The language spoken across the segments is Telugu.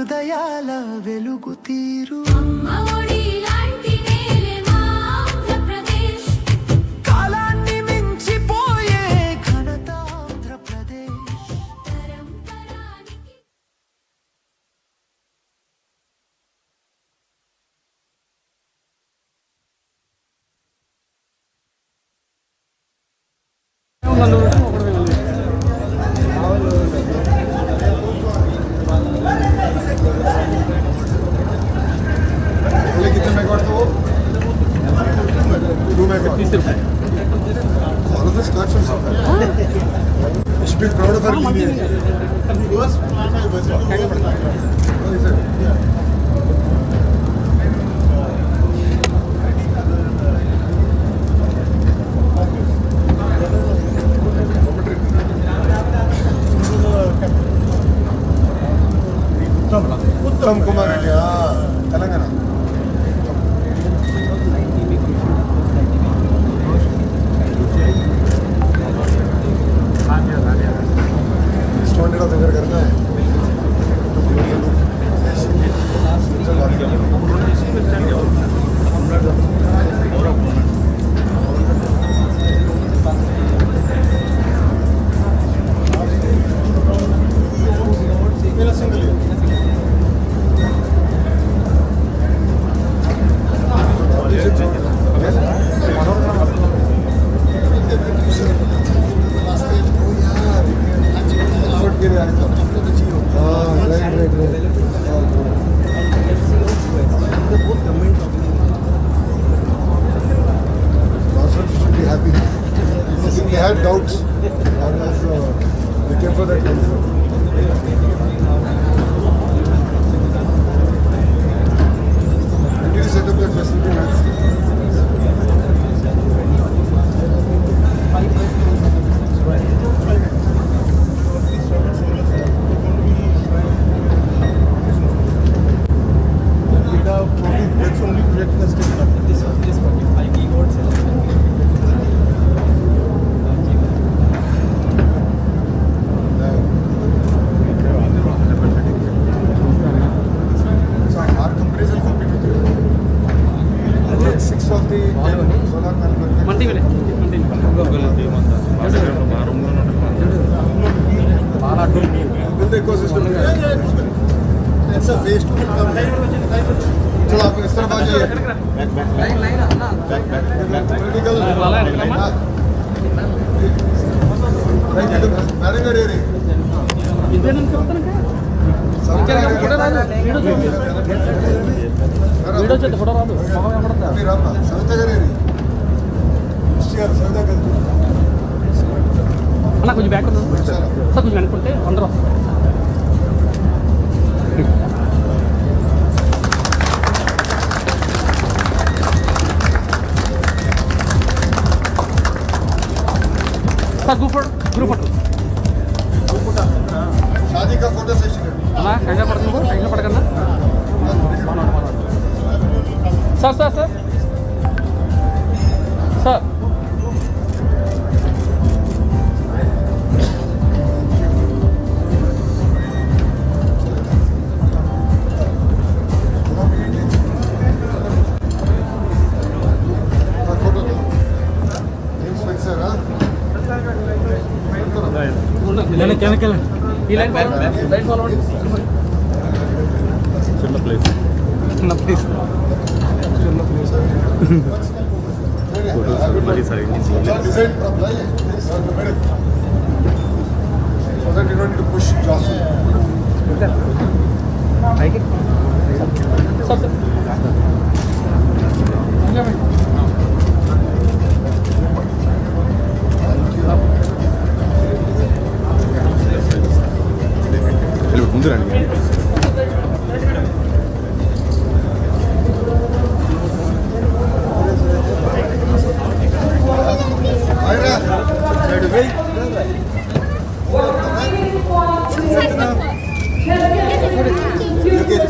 హృదయాల వెలుగు తీరు కాలాన్ని మించిపోయే ఘనత Andhra Pradesh. All of us start from somewhere. You should be proud of our lineage. Uttam Kumar Reddy, Telangana. దగ్గర करना है They had doubts. They came for that comfort. When did you set up that facility? That's only project has taken up. This 5 gigawatts. Ecosystem. It's a phase 2 चलो आप इस तरफ आ जाइए पॉलिटिकल मैडम गाड़ी रही सविता गाड़ी रही అన్న కొంచెం బ్యాక్ సార్ కొంచెం అనుకుంటే అందరూ సార్ గ్రూప్ ఫోటో शादी का फोटो सेशन అన్నా కంగా పడుతుంది కంగా పడకన్నా సార్ సార్ సార్ సార్ ఈ లైన్ ఫాలో చిన్న ప్లేస్ మళ్ళీ సరే डिजाइन प्रॉब्लम है so that you don't need to push jostle sir ముందు రండి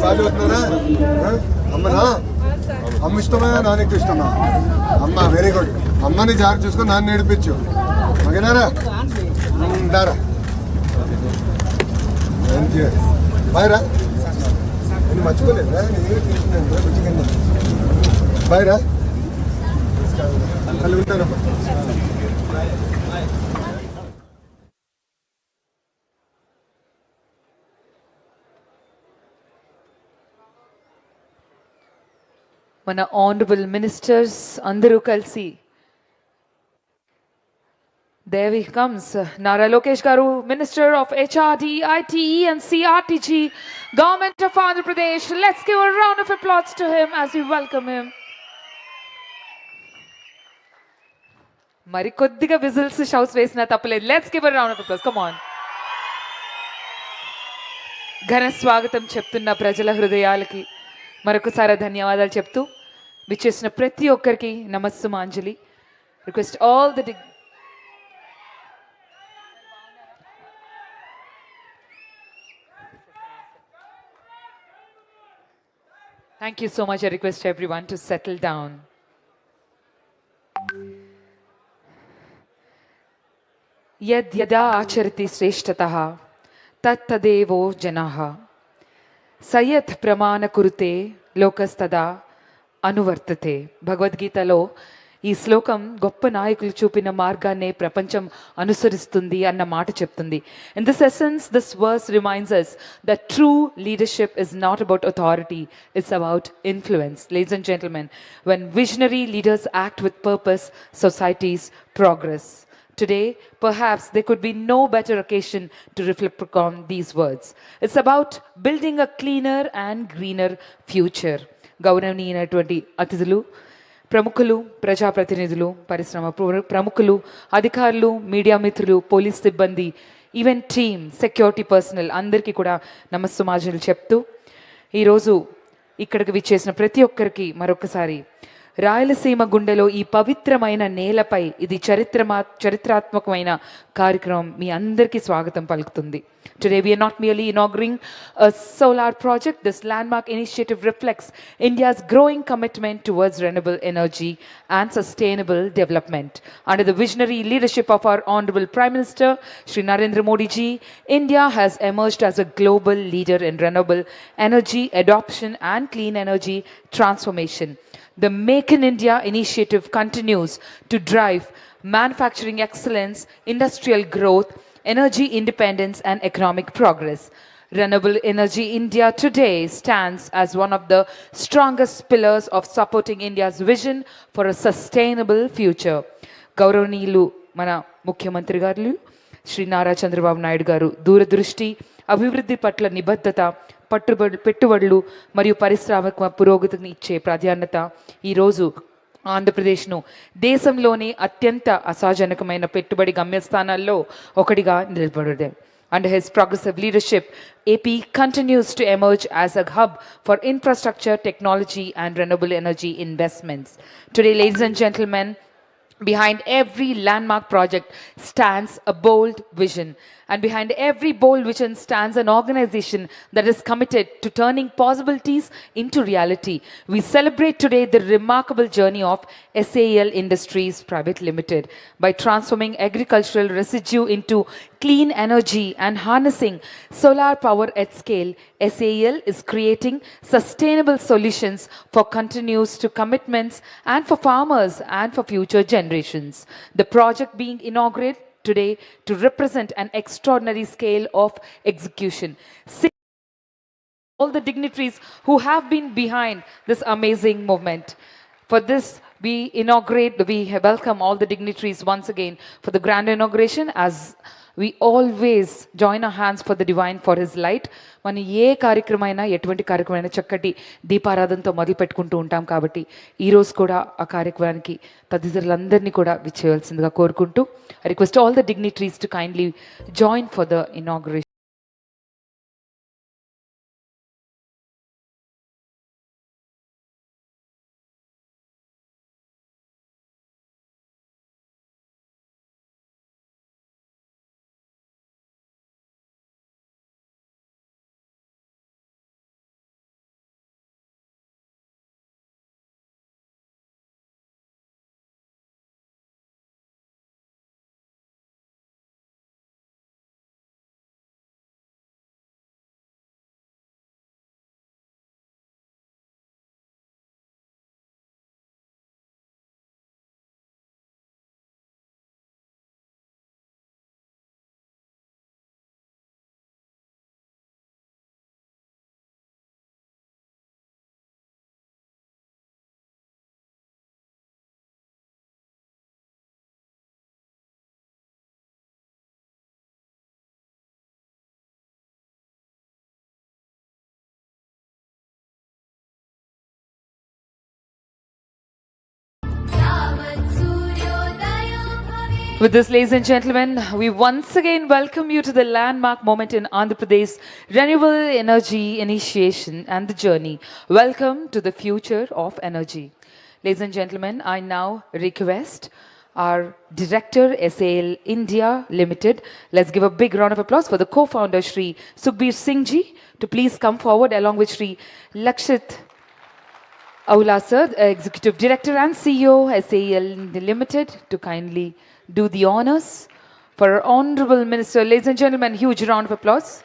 బాగా వస్తున్నారా అమ్మనా అమ్మ ఇష్టమా నాన్నకి ఇష్టమా అమ్మ వెరీ గుడ్ అమ్మని జాగ్రత్త చూసుకొని నాన్న నేర్పించు ఓకేనారా దారా బాయ్ రా మర్చిపోలేదా నేను తీసుకున్నాను బాయ్ రా వాళ్ళు ఉంటారమ్మా మన ఆనరబుల్ మినిస్టర్స్ అందరూ కలిసి there he comes Nara Lokesh garu, Minister of HRD, ITE and CRTG, Government of Andhra Pradesh. Let's give a round of applause to him as we welcome him. మరి కొద్దిగా విజిల్స్ షౌట్స్ వేసినా తప్పలేదు. Let's give a round of applause. Come on. ఘన స్వాగతం చెప్తున్న ప్రజల హృదయాలకి మరొకసారి ధన్యవాదాలు చెప్తూ విచ్చేసిన ప్రతి ఒక్కరికి నమస్సుమాంజలి. Request all the Thank you so much. I request everyone to settle down. Yad yada acharati shreshtatah tat tadevo janaha sayat pramana kurute lokastada అనువర్తతే. భగవద్గీతలో ఈ శ్లోకం గొప్ప నాయకులు చూపిన మార్గాన్నే ప్రపంచం అనుసరిస్తుంది అన్న మాట చెప్తుంది. In this essence this verse reminds us that true leadership is not about authority, it's about influence. Ladies and gentlemen, when visionary leaders act with purpose, societies progress. Today, perhaps there could be no better occasion to reflect upon these words. It's about building a cleaner and greener future. గౌరవనీయమైనటువంటి అతిథులు, ప్రముఖులు, ప్రజాప్రతినిధులు, పరిశ్రమ ప్రముఖులు, అధికారులు, మీడియా మిత్రులు, పోలీస్ సిబ్బంది, ఈవెంట్ టీమ్, సెక్యూరిటీ పర్సనల్ అందరికీ కూడా నమస్సుమాజులు చెప్తూ ఈరోజు ఇక్కడికి విచ్చేసిన ప్రతి ఒక్కరికి మరొకసారి రాయలసీమ గుండెలో ఈ పవిత్రమైన నేలపై ఇది చరిత్రాత్మకమైన కార్యక్రమం మీ అందరికీ స్వాగతం పలుకుతుంది. Today we are not merely inaugurating a solar project. This landmark initiative reflects India's growing commitment towards renewable energy and sustainable development. Under the visionary leadership of our Honorable Prime Minister, Shri Narendra Modi ji, India has emerged as a global leader in renewable energy adoption and clean energy transformation. The Make in India initiative continues to drive manufacturing excellence, industrial growth, energy independence and economic progress. Renewable Energy India today stands as one of the strongest pillars of supporting India's vision for a sustainable future. గౌరవనీయులు మన ముఖ్యమంత్రి గారు శ్రీ నారా చంద్రబాబు నాయుడు గారు దూరదృష్టి, అభివృద్ధి పట్ల నిబద్ధత, పెట్టుబడులు మరియు పారిశ్రామిక పురోగతిని ఇచ్చే ప్రాధాన్యత ఈరోజు ఆంధ్రప్రదేశ్ను దేశంలోనే అత్యంత అసాజనకమైన పెట్టుబడి గమ్యస్థానాల్లో ఒకటిగా నిలబడింది. Under his progressive leadership, AP continues to emerge as a hub for infrastructure, technology and renewable energy investments. Today, ladies and gentlemen, behind every landmark project stands a bold vision. And behind every bold vision stands an organization that is committed to turning possibilities into reality. We celebrate today the remarkable journey of SAEL Industries Private Limited. By transforming agricultural residue into clean energy and harnessing solar power at scale, SAEL is creating sustainable solutions for continuous to commitments and for farmers and for future generations. The project being inaugurated today to represent an extraordinary scale of execution. All the dignitaries who have been behind this amazing movement. For this, we welcome all the dignitaries once again for the grand inauguration as we always join our hands for the divine for his light. మనం ఏ కార్యక్రమైనా ఎటువంటి కార్యక్రమైనా చక్కటి దీపారాధనతో మొదలు పెట్టుకుంటూ ఉంటాం కాబట్టి ఈరోజు కూడా ఆ కార్యక్రమానికి తదితరులందరినీ కూడా విచ్చేయవలసిందిగా కోరుకుంటూ I request all the dignitaries to kindly join for the inauguration. With this, ladies and gentlemen, we once again welcome you to the landmark moment in Andhra Pradesh renewable energy initiation and the journey. Welcome to the future of energy. Ladies and gentlemen, I now request our Director, SAL India Limited. Let's give a big round of applause for the co-founder, Shri Sukhbir Singh Ji, to please come forward along with Shri Lakshit Aula sir, Executive Director and CEO, SAL India Limited, to kindly do the honors for our Honorable Minister. Ladies and gentlemen, huge round of applause.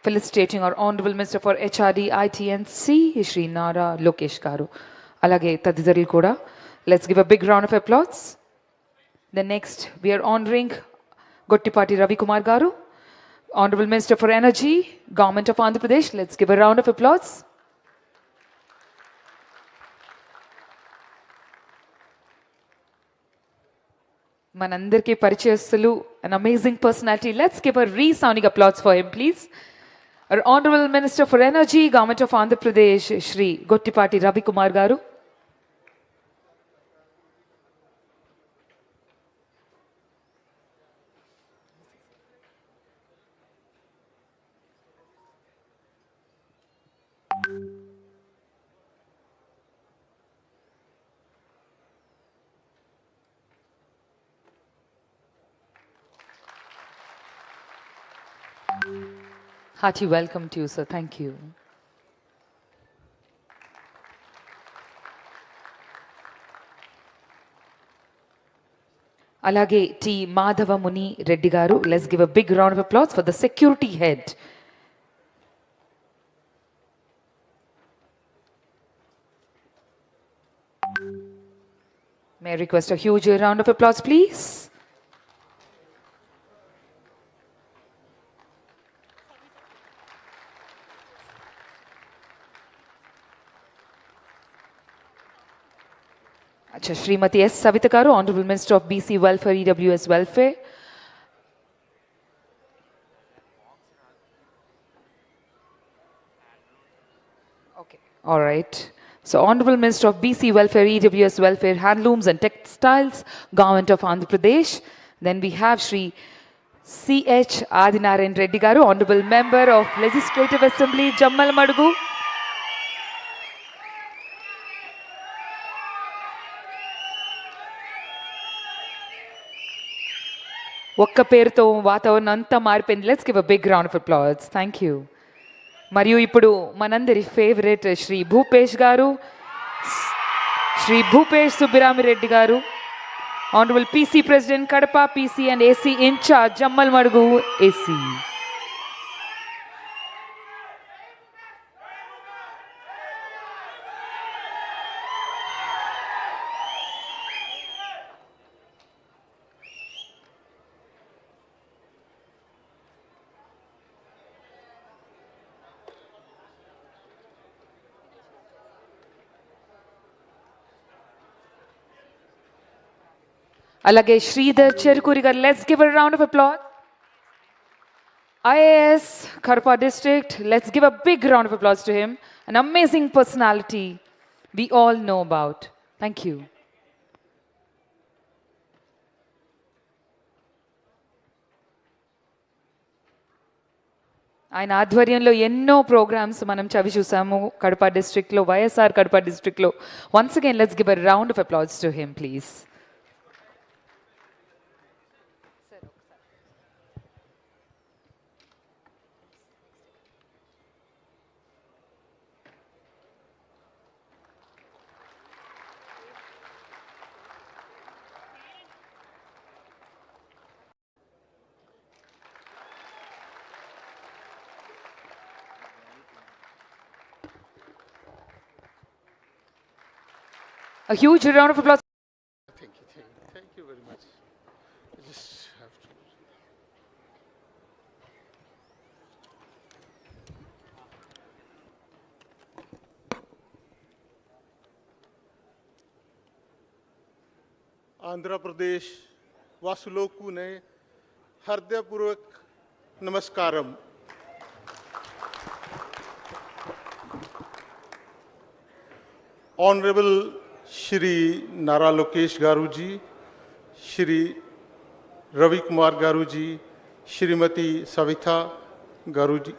Felicitating our Honorable Minister for HRD, IT and C, Shri Nara Lokesh Garu. Alage Tadidaril Kuda. Let's give a big round of applause. The next, we are honoring Gottipati Ravi Kumar Garu, Honorable Minister for Energy, Government of Andhra Pradesh. Let's give a round of applause. Manandarki Parichayastulu, an amazing personality. Let's give a resounding applause for him, please. Our Honorable Minister for Energy, Government of Andhra Pradesh, Shri Gottipati Ravi Kumar Garu. Hearty welcome to you, sir. Thank you. Alage T. Madhava Muni Reddy Garu. Let's give a big round of applause for the security head. May I request a huge round of applause, please? Acha, Srimati S. Savita Garu, Honorable Minister of BC Welfare, EWS Welfare. Okay, all right. So, Honorable Minister of BC Welfare, EWS Welfare, Handlooms and Textiles, Government of Andhra Pradesh. Then we have Shri C.H. Adinarayan Reddy Garu, Honorable Member of Legislative Assembly, Jammal Madugu. ఒక్క పేరుతో వాతావరణం అంతా మారిపోయింది. Let's give a big round of applause. Thank you. మరియు ఇప్పుడు మనందరి ఫేవరెట్ శ్రీ భూపేష్ గారు, శ్రీ భూపేష్ సుబ్బిరామిరెడ్డి గారు, honourable PC president Kadapa, PC and AC incharge Jammalamadugu AC. Alage Sridhar Cherukuri garu, let's give a round of applause. IAS Karpa District, let's give a big round of applause to him. An amazing personality we all know about. Thank you. ఆయన ఆధ్వర్యంలో ఎన్నో ప్రోగ్రామ్స్ మనం చవి చూసాము కడప డిస్ట్రిక్ట్లో, వైఎస్ఆర్ కడప డిస్ట్రిక్ట్లో. Once again let's give a round of applause to him please. A huge round of applause. Thank you very much. I just have to. Andhra Pradesh वासुलोकू ने हृदयपूर्वक नमस्कारम. Honorable Shri Nara Lokesh Garuji, Shri Ravi Kumar Garuji, Shrimati Savitha Garuji,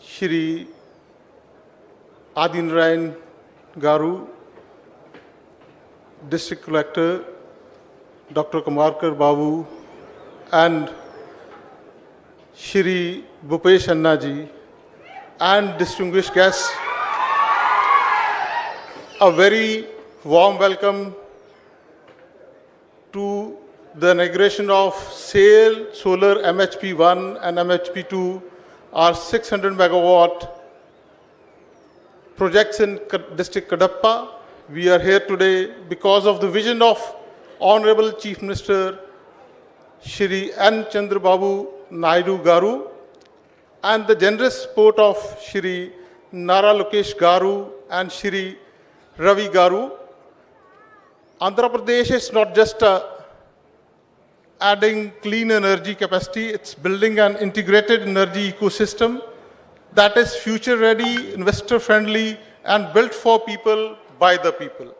Shri Adinarayan Garu, District Collector Dr. Kamarkar Babu, and Shri Bhupesh Anna ji, and distinguished guests, a very warm welcome to the inauguration of SAIL Solar MHP1 and MHP2, our 600 megawatt projects in District Kadapa. We are here today because of the vision of Honorable Chief Minister Shri N. Chandrababu Naidu Garu and the generous support of Shri Nara Lokesh Garu and Shri Ravi Garu. Andhra Pradesh is not just adding clean energy capacity, it's building an integrated energy ecosystem that is future ready, investor friendly, and built for people by the people.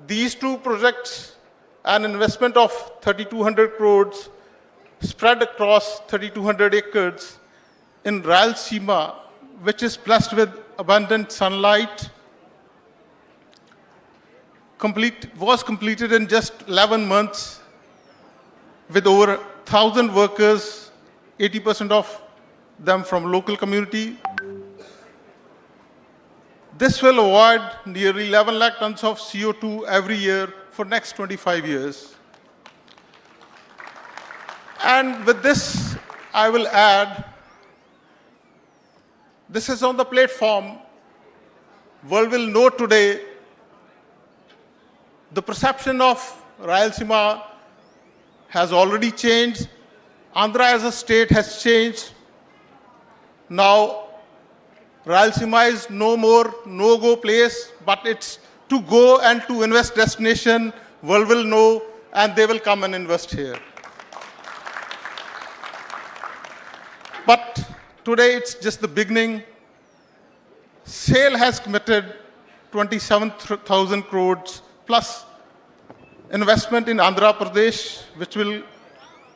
These two projects, an investment of 3,200 crores spread across 3,200 acres in Rayalaseema, which is blessed with abundant sunlight, was completed in just 11 months with over 1,000 workers, 80% of them from local community. This will avoid nearly 11 lakh tons of CO2 every year for next 25 years. And with this, I will add, this is on the platform. World will know today the perception of Rayalaseema has already changed. Andhra as a state has changed. Now, Rayalaseema is no more no-go place, but it's to go and to invest destination. World will know, and they will come and invest here. But today it's just the beginning. SAIL has committed 27,000 crores plus investment in Andhra Pradesh, which will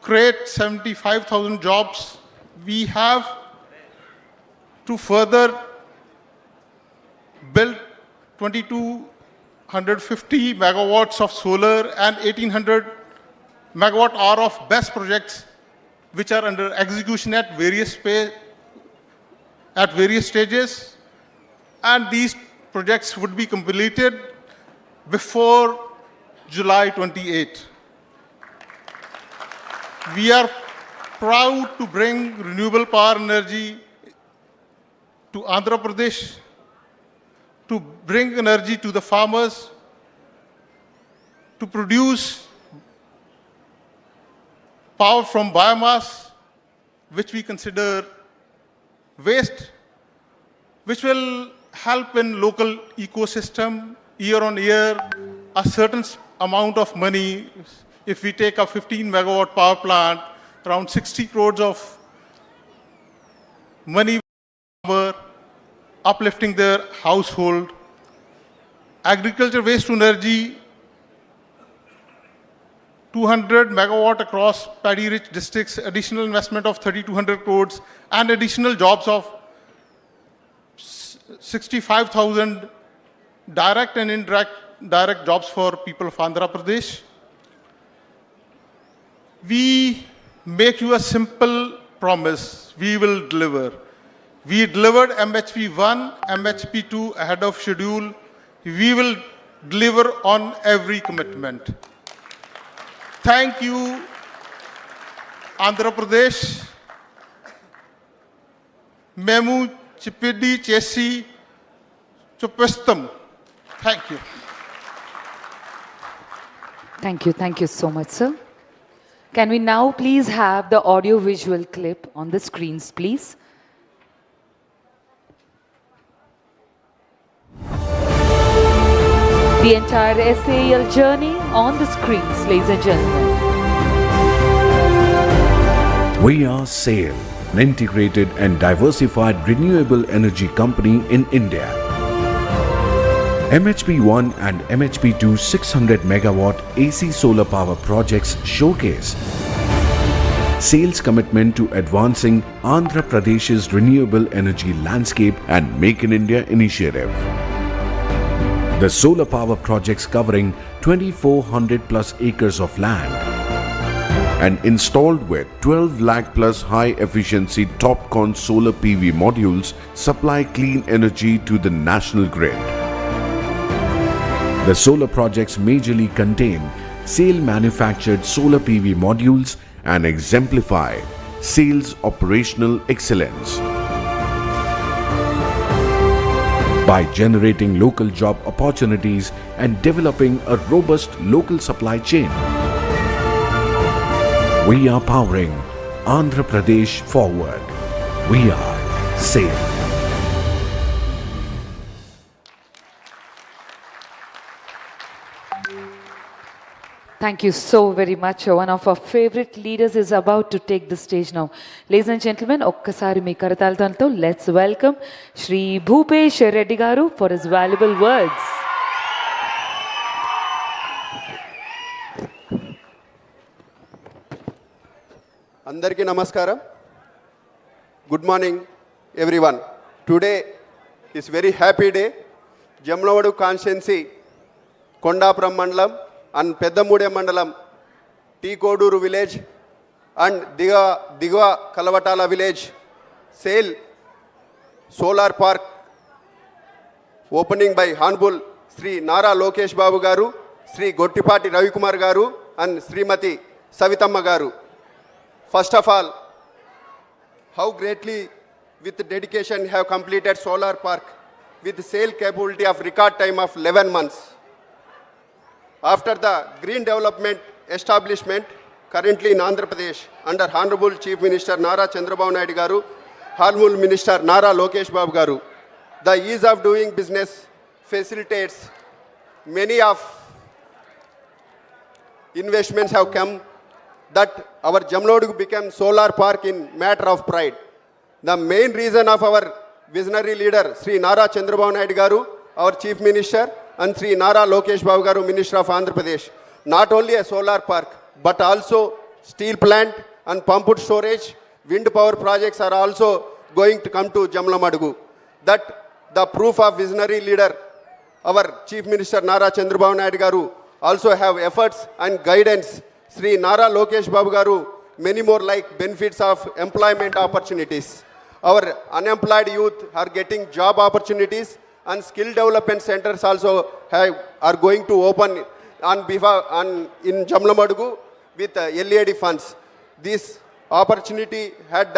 create 75,000 jobs. We have to further build 2,250 megawatts of solar and 1,800 megawatt hour of BESS projects, which are under execution at various stages. And these projects would be completed before July 28. We are proud to bring renewable power energy to Andhra Pradesh, to bring energy to the farmers, to produce power from biomass, which we consider waste, which will help in local ecosystem year on year, a certain amount of money. If we take a 15 megawatt power plant, around 60 crores of money uplifting their household. Agriculture waste to energy, 200 megawatt across paddy-rich districts, additional investment of 3,200 crores, and additional jobs of 65,000 direct and indirect jobs for people of Andhra Pradesh. We make you a simple promise. We will deliver. We delivered MHP1, MHP2 ahead of schedule. We will deliver on every commitment. Thank you, Andhra Pradesh. Memu Chipidi Chesi Chupestam. Thank you. Thank you so much, sir. Can we now please have the audio-visual clip on the screens, please? The entire SAL journey on the screens, ladies and gentlemen. We are SAIL, an integrated and diversified renewable energy company in India. MHP1 and MHP2 600 megawatt AC solar power projects showcase SAIL's commitment to advancing Andhra Pradesh's renewable energy landscape and Make in India initiative. The solar power projects covering 2,400 plus acres of land and installed with 12 lakh plus high efficiency TOPCon solar PV modules supply clean energy to the national grid. The solar projects majorly contain SAIL manufactured solar PV modules and exemplify SAIL's operational excellence. By generating local job opportunities and developing a robust local supply chain, we are powering Andhra Pradesh forward. We are SAIL. Thank you so very much. One of our favorite leaders is about to take the stage now. Ladies and gentlemen, ఒక్కసారి మీ కరతాళాలతో let's welcome Shri Bhupesh Reddy garu for his valuable words. అందరికీ నమస్కారం. Good morning everyone. Today is very happy day. Jammalamadugu constituency Kondapuram మండలం and Peddamudi Mandalam, T. Koduru village and Digwa Kalavatala village, SAIL Solar Park opening by Honorable Sri Nara Lokesh Babu Garu, Sri Gottipati Ravikumar Garu and Srimati Savitamma Garu. First of all, how greatly with dedication have completed Solar Park with SAIL capability of record time of 11 months. After the green development establishment currently in Andhra Pradesh under Honorable Chief Minister Nara Chandrababu Naidu Garu, Honorable Minister Nara Lokesh Babu Garu, the ease of doing business facilitates many of investments have come that our Jamlodu became solar park in matter of pride. The main reason of our visionary leader Sri Nara Chandrababu Naidu Garu, our Chief Minister, and Sri Nara Lokesh Babu Garu, Minister of Andhra Pradesh, not only a solar park, but also steel plant and pumped storage, wind power projects are also going to come to Jamlamadugu. That the proof of visionary leader, our Chief Minister Nara Chandrababu Naidu Garu, also have efforts and guidance. Sri Nara Lokesh Babu Garu, many more like benefits of employment opportunities. Our unemployed youth are getting job opportunities, and skill development centers also are going to open in Jamlamadugu with LED funds. This opportunity had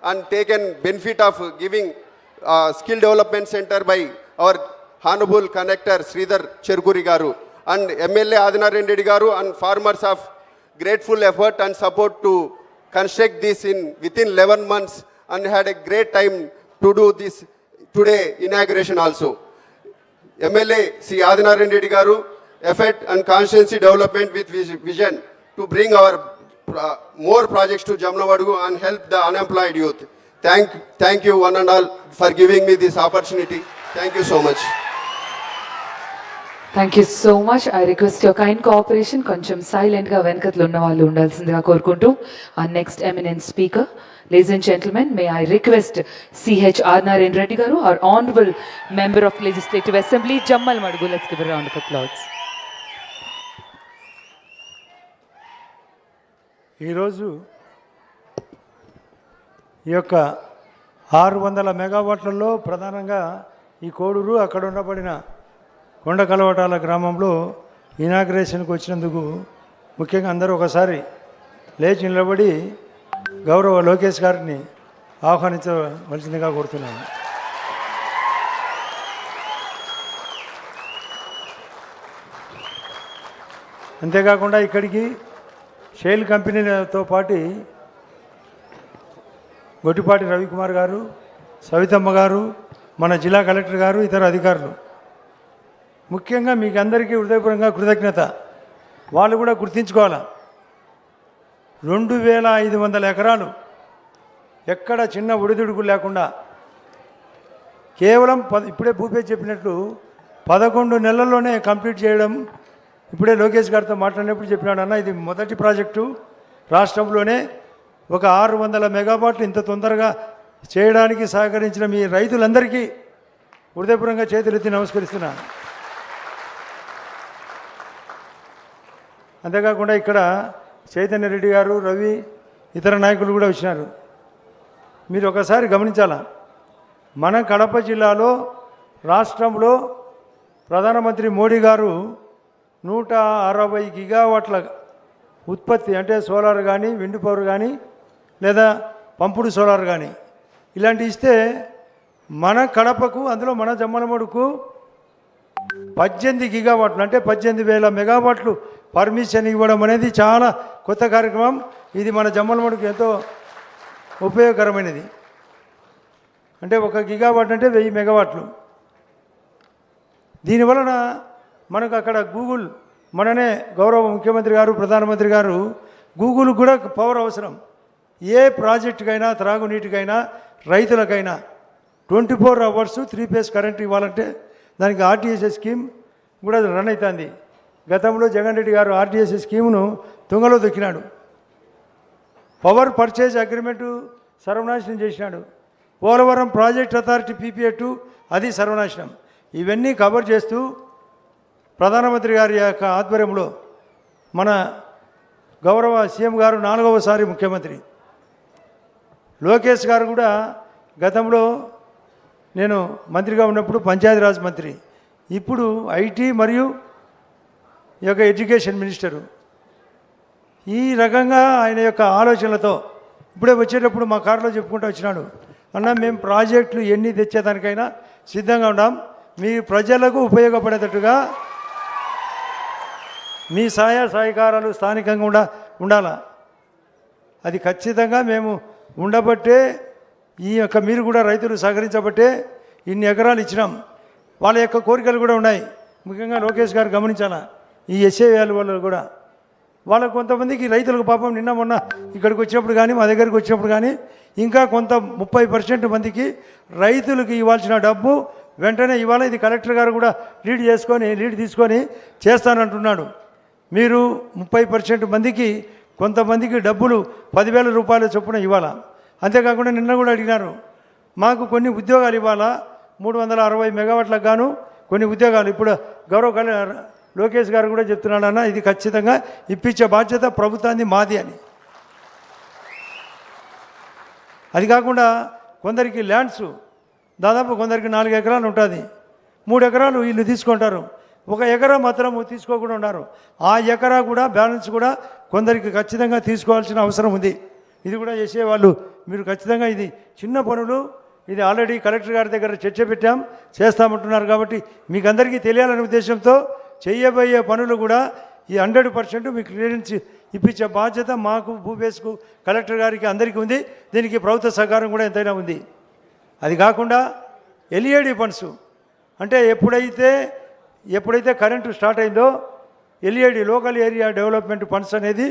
and taken benefit of giving skill development center by our Honorable Connector Sridhar Cherkuri Garu and MLA Adinaran Reddy Garu, and farmers of grateful effort and support to construct this within 11 months and had a great time to do this today inauguration also. MLA C. Adinaran Reddy Garu, effort and constituency development with vision to bring our more projects to Jamlavadugu and help the unemployed youth. Thank you one and all for giving me this opportunity. Thank you so much. Thank you so much. I request your kind cooperation. కొంచెం సైలెంట్ గా వెనకట్లో ఉన్న వాళ్ళు ఉండాల్సిందిగా కోరుకుంటూ our next eminent speaker. Ladies and gentlemen, may I request C.H. Adinaran Reddy Garu, our honorable member of Legislative Assembly, Jammal Madugu. Let's give a round of applause. ఈరోజు ఈ యొక్క 600 మెగావాట్లలో ప్రధానంగా ఈ కోడూరు అక్కడ ఉండబడిన కొండ కలవటాల గ్రామంలో ఇనాగ్రేషన్కి వచ్చినందుకు ముఖ్యంగా అందరూ ఒకసారి లేచి నిలబడి గౌరవ లోకేష్ గారిని ఆహ్వానించవలసిందిగా కోరుతున్నాను. అంతేకాకుండా ఇక్కడికి షెయిల్ కంపెనీలతో పాటు గొట్టిపాటి రవికుమార్ గారు, సవితమ్మ గారు, మన జిల్లా కలెక్టర్ గారు, ఇతర అధికారులు, ముఖ్యంగా మీకు అందరికీ హృదయపూర్వకంగా కృతజ్ఞత. వాళ్ళు కూడా గుర్తించుకోవాలా, 2500 ఎకరాలు ఎక్కడ చిన్న ఒడిదుడుకు లేకుండా కేవలం ఇప్పుడే భూపేష్ చెప్పినట్లు 11 నెలల్లోనే కంప్లీట్ చేయడం. ఇప్పుడే లోకేష్ గారితో మాట్లాడినప్పుడు చెప్పినాడు, అన్న ఇది మొదటి ప్రాజెక్టు రాష్ట్రంలోనే ఒక 600 మెగావాట్లు ఇంత తొందరగా చేయడానికి సహకరించిన మీ రైతులందరికీ హృదయపూర్వకంగా చేతులెత్తి నమస్కరిస్తున్నాను. అంతేకాకుండా ఇక్కడ చైతన్య రెడ్డి గారు, రవి, ఇతర నాయకులు కూడా వచ్చినారు. మీరు ఒకసారి గమనించాలా, మన కడప జిల్లాలో రాష్ట్రంలో ప్రధానమంత్రి మోడీ గారు 160 గిగావాట్ల ఉత్పత్తి, అంటే సోలార్ కానీ, విండ్ పవర్ కానీ, లేదా పంపుడు సోలార్ కానీ ఇలాంటి ఇస్తే మన కడపకు, అందులో మన జమ్మలమడుకు 18 గిగావాట్లు, అంటే 18,000 మెగావాట్లు పర్మిషన్ ఇవ్వడం అనేది చాలా కొత్త కార్యక్రమం. ఇది మన జమ్మలమడుకు ఎంతో ఉపయోగకరమైనది. అంటే 1 గిగావాట్ అంటే 1000 మెగావాట్లు. దీనివలన మనకు అక్కడ గూగుల్, మననే గౌరవ ముఖ్యమంత్రి గారు, ప్రధానమంత్రి గారు, గూగుల్ కూడా పవర్ అవసరం. ఏ ప్రాజెక్టుకైనా, త్రాగునీటికైనా, రైతులకైనా 24 అవర్స్ 3 ఫేజ్ కరెంట్ ఇవ్వాలంటే దానికి ఆర్టీఎస్ఎస్ స్కీమ్ కూడా రన్ అవుతుంది. గతంలో జగన్ రెడ్డి గారు ఆర్టీఎస్ఎస్ స్కీమును తుంగలో దొక్కినాడు. పవర్ పర్చేజ్ అగ్రిమెంటు సర్వనాశనం చేసినాడు. పోలవరం ప్రాజెక్ట్ అథారిటీ PPA2 అది సర్వనాశనం. ఇవన్నీ కవర్ చేస్తూ ప్రధానమంత్రి గారి యొక్క ఆధ్వర్యంలో మన గౌరవ సీఎం గారు 4వసారి ముఖ్యమంత్రి, లోకేష్ గారు కూడా గతంలో నేను మంత్రిగా ఉన్నప్పుడు పంచాయతీరాజ్ మంత్రి, ఇప్పుడు ఐటీ మరియు ఈ యొక్క ఎడ్యుకేషన్ మినిస్టరు. ఈ రకంగా ఆయన యొక్క ఆలోచనలతో ఇప్పుడే వచ్చేటప్పుడు మా కారులో చెప్పుకుంటూ వచ్చినాడు, అన్న మేము ప్రాజెక్టులు ఎన్ని తెచ్చేదానికైనా సిద్ధంగా ఉన్నాం, మీ ప్రజలకు ఉపయోగపడేటట్టుగా మీ సహకారాలు స్థానికంగా ఉండాలా. అది ఖచ్చితంగా మేము ఉండబట్టే, ఈ యొక్క మీరు కూడా రైతులు సహకరించబట్టే ఇన్ని ఎకరాలు ఇచ్చినాం. వాళ్ళ యొక్క కోరికలు కూడా ఉన్నాయి. ముఖ్యంగా లోకేష్ గారు గమనించాలా, ఈ ఎస్ఏ వాళ్ళు కూడా వాళ్ళకు కొంతమందికి రైతులకు పాపం నిన్న మొన్న ఇక్కడికి వచ్చినప్పుడు కానీ, మా దగ్గరికి వచ్చినప్పుడు కానీ, ఇంకా కొంత 30% మందికి రైతులకు ఇవ్వాల్సిన డబ్బు వెంటనే ఇవాళ ఇది కలెక్టర్ గారు కూడా లీడ్ తీసుకొని చేస్తానంటున్నాడు. మీరు 30% మందికి, కొంతమందికి డబ్బులు 10,000 రూపాయల చొప్పున ఇవ్వాలా. అంతేకాకుండా నిన్న కూడా అడిగినారు, మాకు కొన్ని ఉద్యోగాలు ఇవ్వాలా, 360 మెగావాట్లకు గాను కొన్ని ఉద్యోగాలు. ఇప్పుడు గౌరవ లోకేష్ గారు కూడా చెప్తున్నాడన్న, ఇది ఖచ్చితంగా ఇప్పించే బాధ్యత ప్రభుత్వాన్ని మాది అని. అది కాకుండా కొందరికి ల్యాండ్స్ దాదాపు కొందరికి 4 ఎకరాలు ఉంటుంది, 3 ఎకరాలు వీళ్ళు తీసుకుంటారు, 1 ఎకరా మాత్రం తీసుకోకుండా ఉన్నారు. ఆ ఎకరా కూడా బ్యాలెన్స్ కూడా కొందరికి ఖచ్చితంగా తీసుకోవాల్సిన అవసరం ఉంది. ఇది కూడా చేసేవాళ్ళు మీరు ఖచ్చితంగా, ఇది చిన్న పనులు, ఇది ఆల్రెడీ కలెక్టర్ గారి దగ్గర చర్చ పెట్టాం, చేస్తామంటున్నారు. కాబట్టి మీకు అందరికీ తెలియాలనే ఉద్దేశంతో చేయబోయే పనులు కూడా ఈ 100% మీకు క్లియరెన్స్ ఇప్పించే బాధ్యత మాకు, భూబేస్కు, కలెక్టర్ గారికి అందరికీ ఉంది. దీనికి ప్రభుత్వ సహకారం కూడా ఎంతైనా ఉంది. అది కాకుండా LED ఫండ్స్, అంటే ఎప్పుడైతే కరెంటు స్టార్ట్ అయిందో LED local area development funds అనేది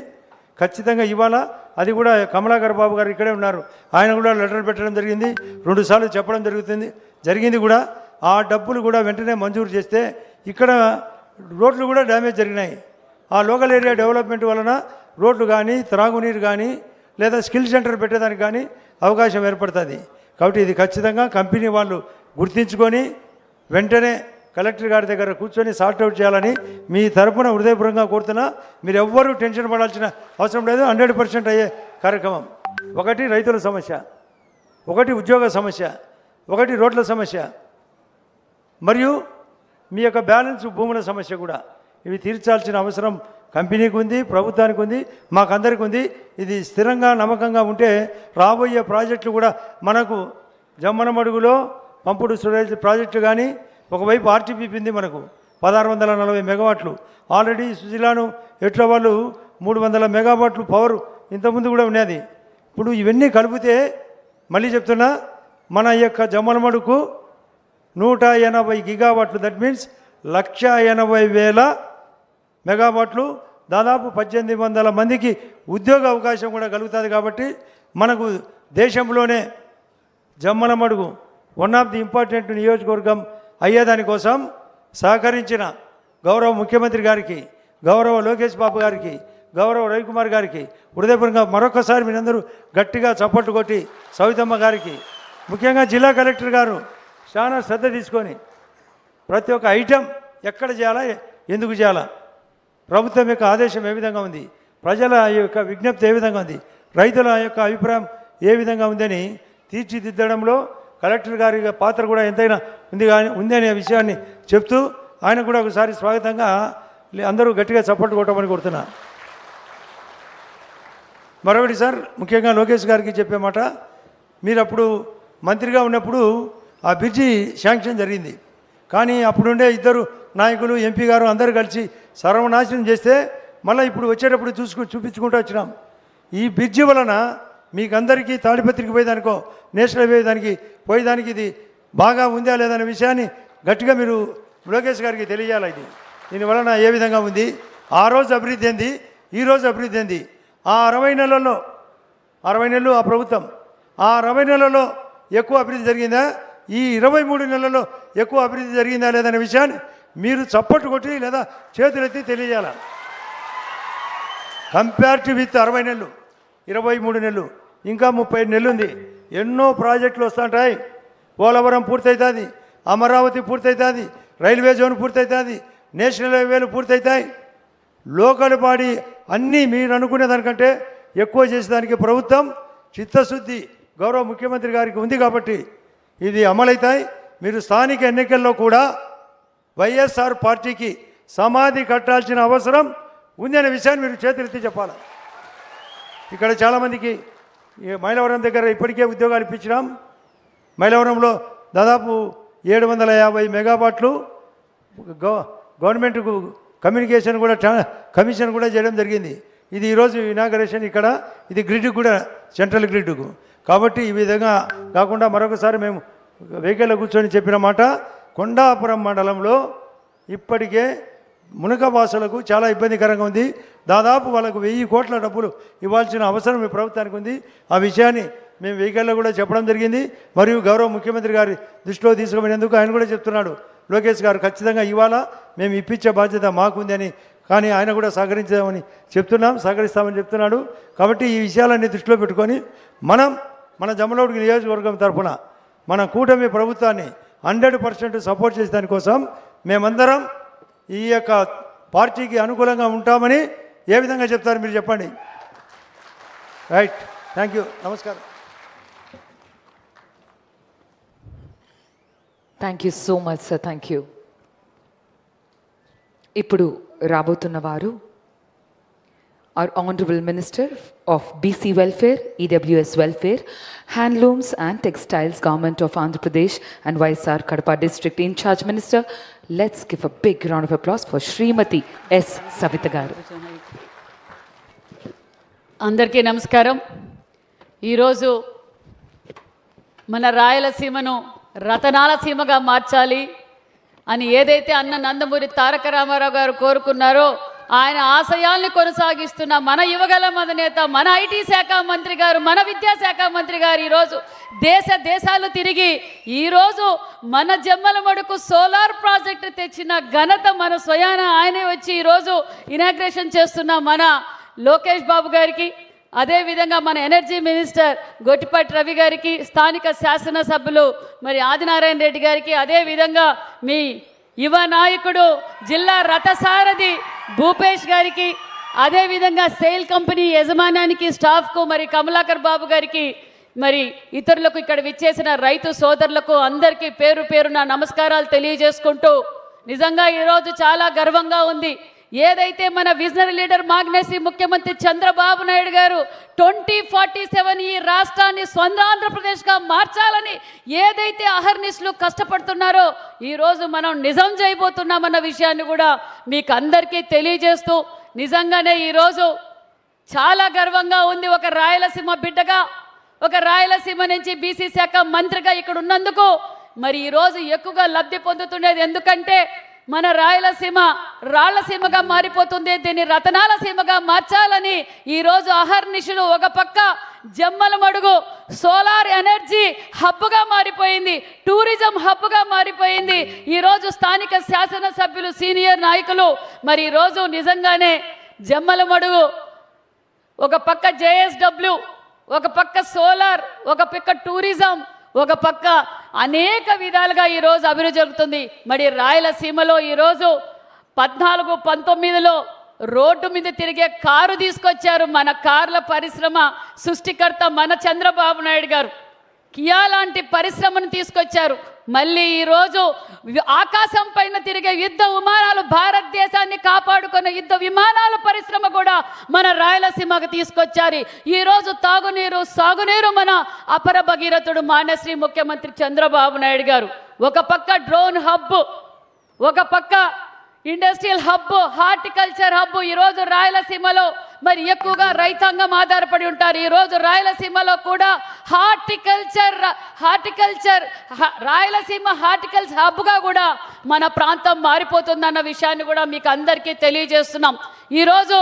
ఖచ్చితంగా ఇవ్వాలా. అది కూడా కమలాకర్ బాబు గారు ఇక్కడే ఉన్నారు, ఆయన కూడా లెటర్ పెట్టడం జరిగింది, 2 సార్లు చెప్పడం జరిగింది కూడా. ఆ డబ్బులు కూడా వెంటనే మంజూరు చేస్తే, ఇక్కడ రోడ్లు కూడా డ్యామేజ్ జరిగినాయి. ఆ లోకల్ ఏరియా డెవలప్మెంట్ వలన రోడ్లు కానీ, త్రాగునీరు కానీ, లేదా స్కిల్ సెంటర్ పెట్టేదానికి కానీ అవకాశం ఏర్పడుతుంది. కాబట్టి ఇది ఖచ్చితంగా కంపెనీ వాళ్ళు గుర్తించుకొని వెంటనే కలెక్టర్ గారి దగ్గర కూర్చొని సార్ట్అవుట్ చేయాలని మీ తరపున హృదయపూర్వకంగా కోరుతున్నా. మీరు ఎవ్వరూ టెన్షన్ పడాల్సిన అవసరం లేదు, 100% అయ్యే కార్యక్రమం. 1 రైతుల సమస్య, 1 ఉద్యోగ సమస్య, 1 రోడ్ల సమస్య, మరియు మీ యొక్క బ్యాలెన్స్ భూముల సమస్య కూడా, ఇవి తీర్చాల్సిన అవసరం కంపెనీకి ఉంది, ప్రభుత్వానికి ఉంది, మాకందరికి ఉంది. ఇది స్థిరంగా నమ్మకంగా ఉంటే రాబోయే ప్రాజెక్టులు కూడా మనకు జమ్మనమడుగులో పంపుడు స్టోరేజ్ ప్రాజెక్టు కానీ, ఒకవైపు RTPP ఉంది మనకు 1640 మెగావాట్లు, ఆల్రెడీ సుజిలాను ఎట్ల వాళ్ళు 300 మెగావాట్లు పవర్ ఇంతకుముందు కూడా ఉన్నది. ఇప్పుడు ఇవన్నీ కలిపితే మళ్ళీ చెప్తున్నా, మన యొక్క జమ్మలమడుకు 180 గిగావాట్లు, దట్ మీన్స్ 1,80,000 మెగావాట్లు, దాదాపు 1,800 మందికి ఉద్యోగ అవకాశం కూడా కలుగుతుంది. కాబట్టి మనకు దేశంలోనే Jammalamadugu one of the important నియోజకవర్గం అయ్యేదానికోసం సహకరించిన గౌరవ ముఖ్యమంత్రి గారికి, గౌరవ లోకేష్ బాబు గారికి, గౌరవ రవికుమార్ గారికి హృదయపూర్వకంగా మరొకసారి మీరందరూ గట్టిగా చప్పట్లు కొట్టి సవితమ్మ గారికి, ముఖ్యంగా జిల్లా కలెక్టర్ గారు చాలా శ్రద్ధ తీసుకొని ప్రతి ఒక్క ఐటెం ఎక్కడ చేయాలా, ఎందుకు చేయాలా, ప్రభుత్వం యొక్క ఆదేశం ఏ విధంగా ఉంది, ప్రజల యొక్క విజ్ఞప్తి ఏ విధంగా ఉంది, రైతుల యొక్క అభిప్రాయం ఏ విధంగా ఉందని తీర్చిదిద్దడంలో కలెక్టర్ గారి పాత్ర కూడా ఎంతైనా ఉంది అనే విషయాన్ని చెప్తూ ఆయన కూడా ఒకసారి స్వాగతంగా అందరూ గట్టిగా చప్పట్లు కొట్టమని కోరుతున్నా. మరొకటి సార్, ముఖ్యంగా లోకేష్ గారికి చెప్పే మాట, మీరు అప్పుడు మంత్రిగా ఉన్నప్పుడు ఆ బ్రిడ్జి శాంక్షన్ జరిగింది. కానీ అప్పుడుండే ఇద్దరు నాయకులు, ఎంపీ గారు అందరూ కలిసి సర్వనాశనం చేస్తే మళ్ళీ ఇప్పుడు వచ్చేటప్పుడు చూపించుకుంటూ వచ్చినాం. ఈ బ్రిడ్జి వలన మీకు అందరికీ తాడిపత్రికి పోయేదానికో, నేషనల్ పోయేదానికి ఇది బాగా ఉందా లేదనే విషయాన్ని గట్టిగా మీరు లోకేష్ గారికి తెలియాలి. దీనివలన ఏ విధంగా ఉంది, ఆ రోజు అభివృద్ధి ఏంది, ఈరోజు అభివృద్ధి ఏంది, ఆ 60 నెలలు ఆ ప్రభుత్వం, ఆ 60 నెలల్లో ఎక్కువ అభివృద్ధి జరిగిందా, ఈ 23 నెలల్లో ఎక్కువ అభివృద్ధి జరిగిందా లేదనే విషయాన్ని మీరు చప్పట్లు కొట్టి లేదా చేతులెత్తి తెలియజేయాలి. కంపేరిటివ్ విత్ 60 నెలలు, 23 నెలలు, ఇంకా 35 నెలలు ఉంది. ఎన్నో ప్రాజెక్టులు వస్తుంటాయి. పోలవరం పూర్తవుతుంది, అమరావతి పూర్తవుతుంది, రైల్వే జోన్ పూర్తవుతుంది, నేషనల్ హైవేలు పూర్తవుతాయి. లోకల్ బాడీ అన్నీ మీరు అనుకునే దానికంటే ఎక్కువ చేసేదానికి ప్రభుత్వం చిత్తశుద్ధి గౌరవ ముఖ్యమంత్రి గారికి ఉంది కాబట్టి ఇది అమలవుతాయి. మీరు స్థానిక ఎన్నికల్లో కూడా వైఎస్ఆర్ పార్టీకి సమాధి కట్టాల్సిన అవసరం ఉంది అనే విషయాన్ని మీరు చేతులెత్తి చెప్పాలి. ఇక్కడ చాలామందికి మైలవరం దగ్గర ఇప్పటికే ఉద్యోగాలు ఇప్పించినాం. మైలవరంలో దాదాపు 750 మెగావాట్లు గవర్నమెంట్కు కమ్యూనికేషన్ కూడా కమిషన్ కూడా చేయడం జరిగింది. ఇది ఈరోజు ఇనాగరేషన్ ఇక్కడ, ఇది గ్రిడ్కు కూడా, సెంట్రల్ గ్రిడ్కు. కాబట్టి ఈ విధంగా కాకుండా మరొకసారి మేము వెహికల్లో కూర్చొని చెప్పిన మాట, కొండాపురం మండలంలో ఇప్పటికే మునకవాసులకు చాలా ఇబ్బందికరంగా ఉంది. దాదాపు వాళ్ళకు 1000 కోట్ల డబ్బులు ఇవ్వాల్సిన అవసరం ఈ ప్రభుత్వానికి ఉంది. ఆ విషయాన్ని మేము వెహికల్లో కూడా చెప్పడం జరిగింది. మరియు గౌరవ ముఖ్యమంత్రి గారి దృష్టిలో తీసుకుపోయినందుకు ఆయన కూడా చెప్తున్నాడు, లోకేష్ గారు ఖచ్చితంగా ఇవ్వాలా, మేము ఇప్పించే బాధ్యత మాకుంది అని. కానీ ఆయన కూడా సహకరించామని సహకరిస్తామని చెప్తున్నాడు. కాబట్టి ఈ విషయాలన్నీ దృష్టిలో పెట్టుకొని మన జమ్మలమడుగు నియోజకవర్గం తరఫున మన కూటమి ప్రభుత్వాన్ని 100% సపోర్ట్ చేసే దానికోసం మేమందరం ఈ యొక్క పార్టీకి అనుకూలంగా ఉంటామని ఏ విధంగా చెప్తారు మీరు చెప్పండి. రైట్, థ్యాంక్ యూ, నమస్కారం. Thank you so much sir, thank you. ఇప్పుడు రాబోతున్న వారు our Honorable Minister of BC Welfare, EWS Welfare, Handlooms and Textiles, Government of Andhra Pradesh and YSR Kadapa District In Charge Minister. Let's give a big round of applause for Srimati S. Savita garu. అందరికీ నమస్కారం. ఈరోజు మన రాయలసీమను రతనాల సీమగా మార్చాలి అని ఏదైతే అన్న నందమూరి తారక రామారావు గారు కోరుకున్నారో ఆయన ఆశయాల్ని కొనసాగిస్తున్న మన యువగలం అధినేత, మన ఐటీ శాఖ మంత్రి గారు, మన విద్యాశాఖ మంత్రి గారు ఈరోజు దేశాలు తిరిగి ఈరోజు మన జమ్మలమడుగు సోలార్ ప్రాజెక్టు తెచ్చిన ఘనత మన స్వయాన ఆయనే వచ్చి ఈరోజు ఇనాగ్రేషన్ చేస్తున్న మన లోకేష్ బాబు గారికి, అదేవిధంగా మన ఎనర్జీ మినిస్టర్ గొట్టిపాటి రవి గారికి, స్థానిక శాసనసభ్యులు మరి ఆదినారాయణ రెడ్డి గారికి, అదేవిధంగా మీ యువ నాయకుడు జిల్లా రథసారథి భూపేష్ గారికి, అదేవిధంగా సెయిల్ కంపెనీ యజమానానికి, స్టాఫ్కు, మరి కమలాకర్ బాబు గారికి, మరి ఇతరులకు, ఇక్కడ విచ్చేసిన రైతు సోదరులకు అందరికీ పేరు పేరున నమస్కారాలు తెలియజేసుకుంటూ, నిజంగా ఈరోజు చాలా గర్వంగా ఉంది. ఏదైతే మన విజనరీ లీడర్ మాగ్నెసి ముఖ్యమంత్రి చంద్రబాబు నాయుడు గారు 2047 ఈ రాష్ట్రాన్ని స్వంత ఆంధ్రప్రదేశ్గా మార్చాలని ఏదైతే అహర్నిశలు కష్టపడుతున్నారో ఈరోజు మనం నిజం చేయబోతున్నామన్న విషయాన్ని కూడా మీకు అందరికీ తెలియజేస్తూ, నిజంగానే ఈరోజు చాలా గర్వంగా ఉంది. ఒక రాయలసీమ బిడ్డగా, ఒక రాయలసీమ నుంచి బీసీ శాఖ మంత్రిగా ఇక్కడ ఉన్నందుకు మరి ఈరోజు ఎక్కువగా లబ్ధి పొందుతుండేది. ఎందుకంటే మన రాయలసీమ రాళ్లసీమగా మారిపోతుంది. దీన్ని రతనాల సీమగా మార్చాలని ఈరోజు అహర్నిశలు ఒక పక్క జమ్మలమడుగు సోలార్ ఎనర్జీ హబ్గా మారిపోయింది, టూరిజం హబ్గా మారిపోయింది. ఈరోజు స్థానిక శాసనసభ్యులు సీనియర్ నాయకులు మరి ఈరోజు నిజంగానే జమ్మలమడుగు ఒక పక్క JSW, ఒక పక్క సోలార్, ఒక పక్క టూరిజం, ఒక పక్క అనేక విధాలుగా ఈరోజు అభివృద్ధి జరుగుతుంది. మరి రాయలసీమలో ఈరోజు 14-19లో రోడ్డు మీద తిరిగే కారు తీసుకొచ్చారు. మన కార్ల పరిశ్రమ సృష్టికర్త మన చంద్రబాబు నాయుడు గారు కియా లాంటి పరిశ్రమను తీసుకొచ్చారు. మళ్ళీ ఈరోజు ఆకాశం పైన తిరిగే యుద్ధ విమానాలు, భారతదేశాన్ని కాపాడుకున్న యుద్ధ విమానాల పరిశ్రమ కూడా మన రాయలసీమకు తీసుకొచ్చారు. ఈరోజు తాగునీరు, సాగునీరు మన అపర భగీరథుడు మాన్యశ్రీ ముఖ్యమంత్రి చంద్రబాబు నాయుడు గారు. ఒక పక్క డ్రోన్ హబ్, ఒక పక్క ఇండస్ట్రియల్ హబ్, హార్టికల్చర్ హబ్. ఈరోజు రాయలసీమలో మరి ఎక్కువగా రైతాంగం ఆధారపడి ఉంటారు. ఈరోజు రాయలసీమలో కూడా రాయలసీమ హార్టికల్చర్ హబ్గా కూడా మన ప్రాంతం మారిపోతుందన్న విషయాన్ని కూడా మీకు అందరికీ తెలియజేస్తున్నాం. ఈరోజు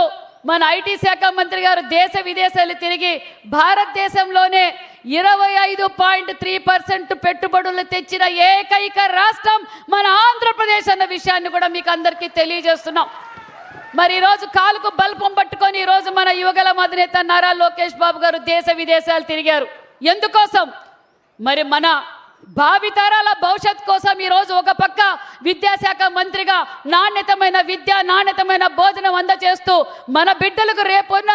మన ఐటీ శాఖ మంత్రి గారు దేశ విదేశాలు తిరిగి భారతదేశంలోనే 25.3% పెట్టుబడులు తెచ్చిన ఏకైక రాష్ట్రం మన ఆంధ్రప్రదేశ్ అన్న విషయాన్ని కూడా మీకు అందరికీ తెలియజేస్తున్నాం. మరి ఈరోజు కాలుకు బల్పం పట్టుకొని ఈరోజు మన యువగల అధినేత నారా లోకేష్ బాబు గారు దేశ విదేశాలు తిరిగారు. ఎందుకోసం? మరి మన భావితరాల భవిష్యత్ కోసం ఈరోజు ఒక పక్క విద్యాశాఖ మంత్రిగా నాణ్యతమైన విద్య, నాణ్యతమైన భోజనం అందజేస్తూ మన బిడ్డలకు రేపున్న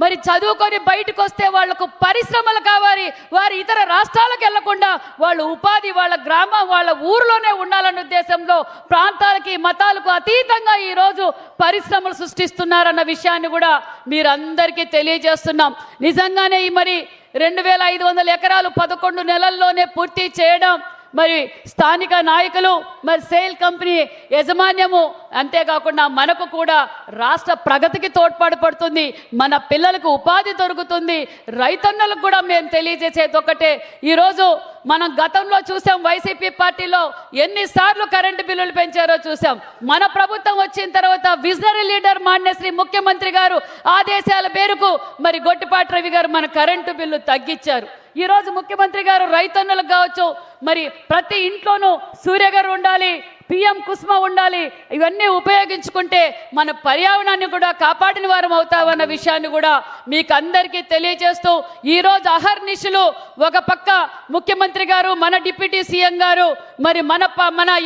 మరి చదువుకొని బయటకు వస్తే వాళ్లకు పరిశ్రమలు కావాలి, వారి ఇతర రాష్ట్రాలకు వెళ్లకుండా వాళ్ళు ఉపాధి వాళ్ళ గ్రామం, వాళ్ళ ఊరిలోనే ఉండాలన్న ఉద్దేశంలో ప్రాంతాలకి, మతాలకు అతీతంగా ఈరోజు పరిశ్రమలు సృష్టిస్తున్నారన్న విషయాన్ని కూడా మీరందరికీ తెలియజేస్తున్నాం. నిజంగానే ఈ మరి 2500 ఎకరాలు 11 నెలల్లోనే పూర్తి చేయడం, మరి స్థానిక నాయకులు, మరి సేల్ కంపెనీ యాజమాన్యము, అంతేకాకుండా మనకు కూడా రాష్ట్ర ప్రగతికి తోడ్పాటుపడుతుంది, మన పిల్లలకు ఉపాధి దొరుకుతుంది. రైతన్నలకు కూడా మేము తెలియజేసేది ఒకటే, ఈరోజు మనం గతంలో చూసాం వైసీపీ పార్టీలో ఎన్నిసార్లు కరెంటు బిల్లులు పెంచారో చూసాం. మన ప్రభుత్వం వచ్చిన తర్వాత విజనరీ లీడర్ మాన్యశ్రీ ముఖ్యమంత్రి గారు ఆదేశాల మేరకు మరి గొట్టిపాటి రవి గారు మన కరెంటు బిల్లు తగ్గించారు. ఈరోజు ముఖ్యమంత్రి గారు రైతన్నులకు కావచ్చు, మరి ప్రతి ఇంట్లోనూ సూర్యగారు ఉండాలి, PM కుస్మ ఉండాలి, ఇవన్నీ ఉపయోగించుకుంటే మన పర్యావరణాన్ని కూడా కాపాడిన వారం అవుతామన్న విషయాన్ని కూడా మీకు అందరికీ తెలియజేస్తూ ఈరోజు అహర్నిశలు ఒక పక్క ముఖ్యమంత్రి గారు, మన డిప్యూటీ సీఎం గారు, మరి మన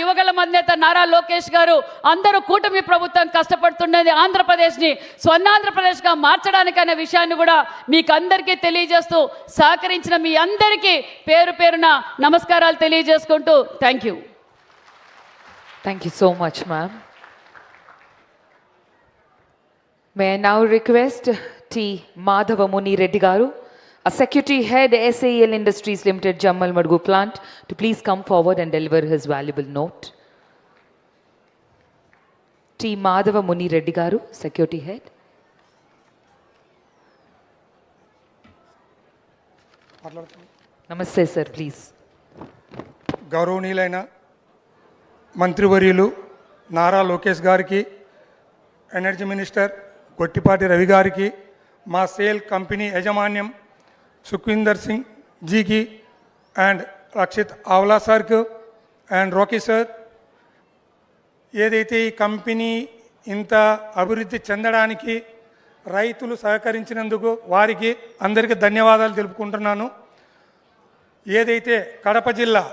యువగల అధినేత నారా లోకేష్ గారు అందరూ కూటమి ప్రభుత్వం కష్టపడుతున్నది ఆంధ్రప్రదేశ్ని స్వర్ణాంధ్రప్రదేశ్గా మార్చడానికనే విషయాన్ని కూడా మీకు అందరికీ తెలియజేస్తూ సహకరించిన మీ అందరికీ పేరు పేరున నమస్కారాలు తెలియజేసుకుంటూ thank you. Thank you so much, ma'am. May I now request T. Madhava Muni Reddy Garu, a Secretary Head SAEL Industries Limited, Jammal Madgu Plant, to please come forward and deliver his valuable note. T. Madhava Muni Reddy Garu, Security Head. Namaste, sir, please. గౌరవనీయులైన మంత్రివర్యులు నారా లోకేష్ గారికి, ఎనర్జీ మినిస్టర్ గొట్టిపాటి రవి గారికి, మా సేల్ కంపెనీ యాజమాన్యం సుఖ్వీందర్ సింగ్ జీకి అండ్ రక్షిత్ ఆవ్లా సార్కు అండ్ రాకీ సార్, ఏదైతే ఈ కంపెనీ ఇంత అభివృద్ధి చెందడానికి రైతులు సహకరించినందుకు వారికి అందరికీ ధన్యవాదాలు తెలుపుకుంటున్నాను. ఏదైతే కడప జిల్లా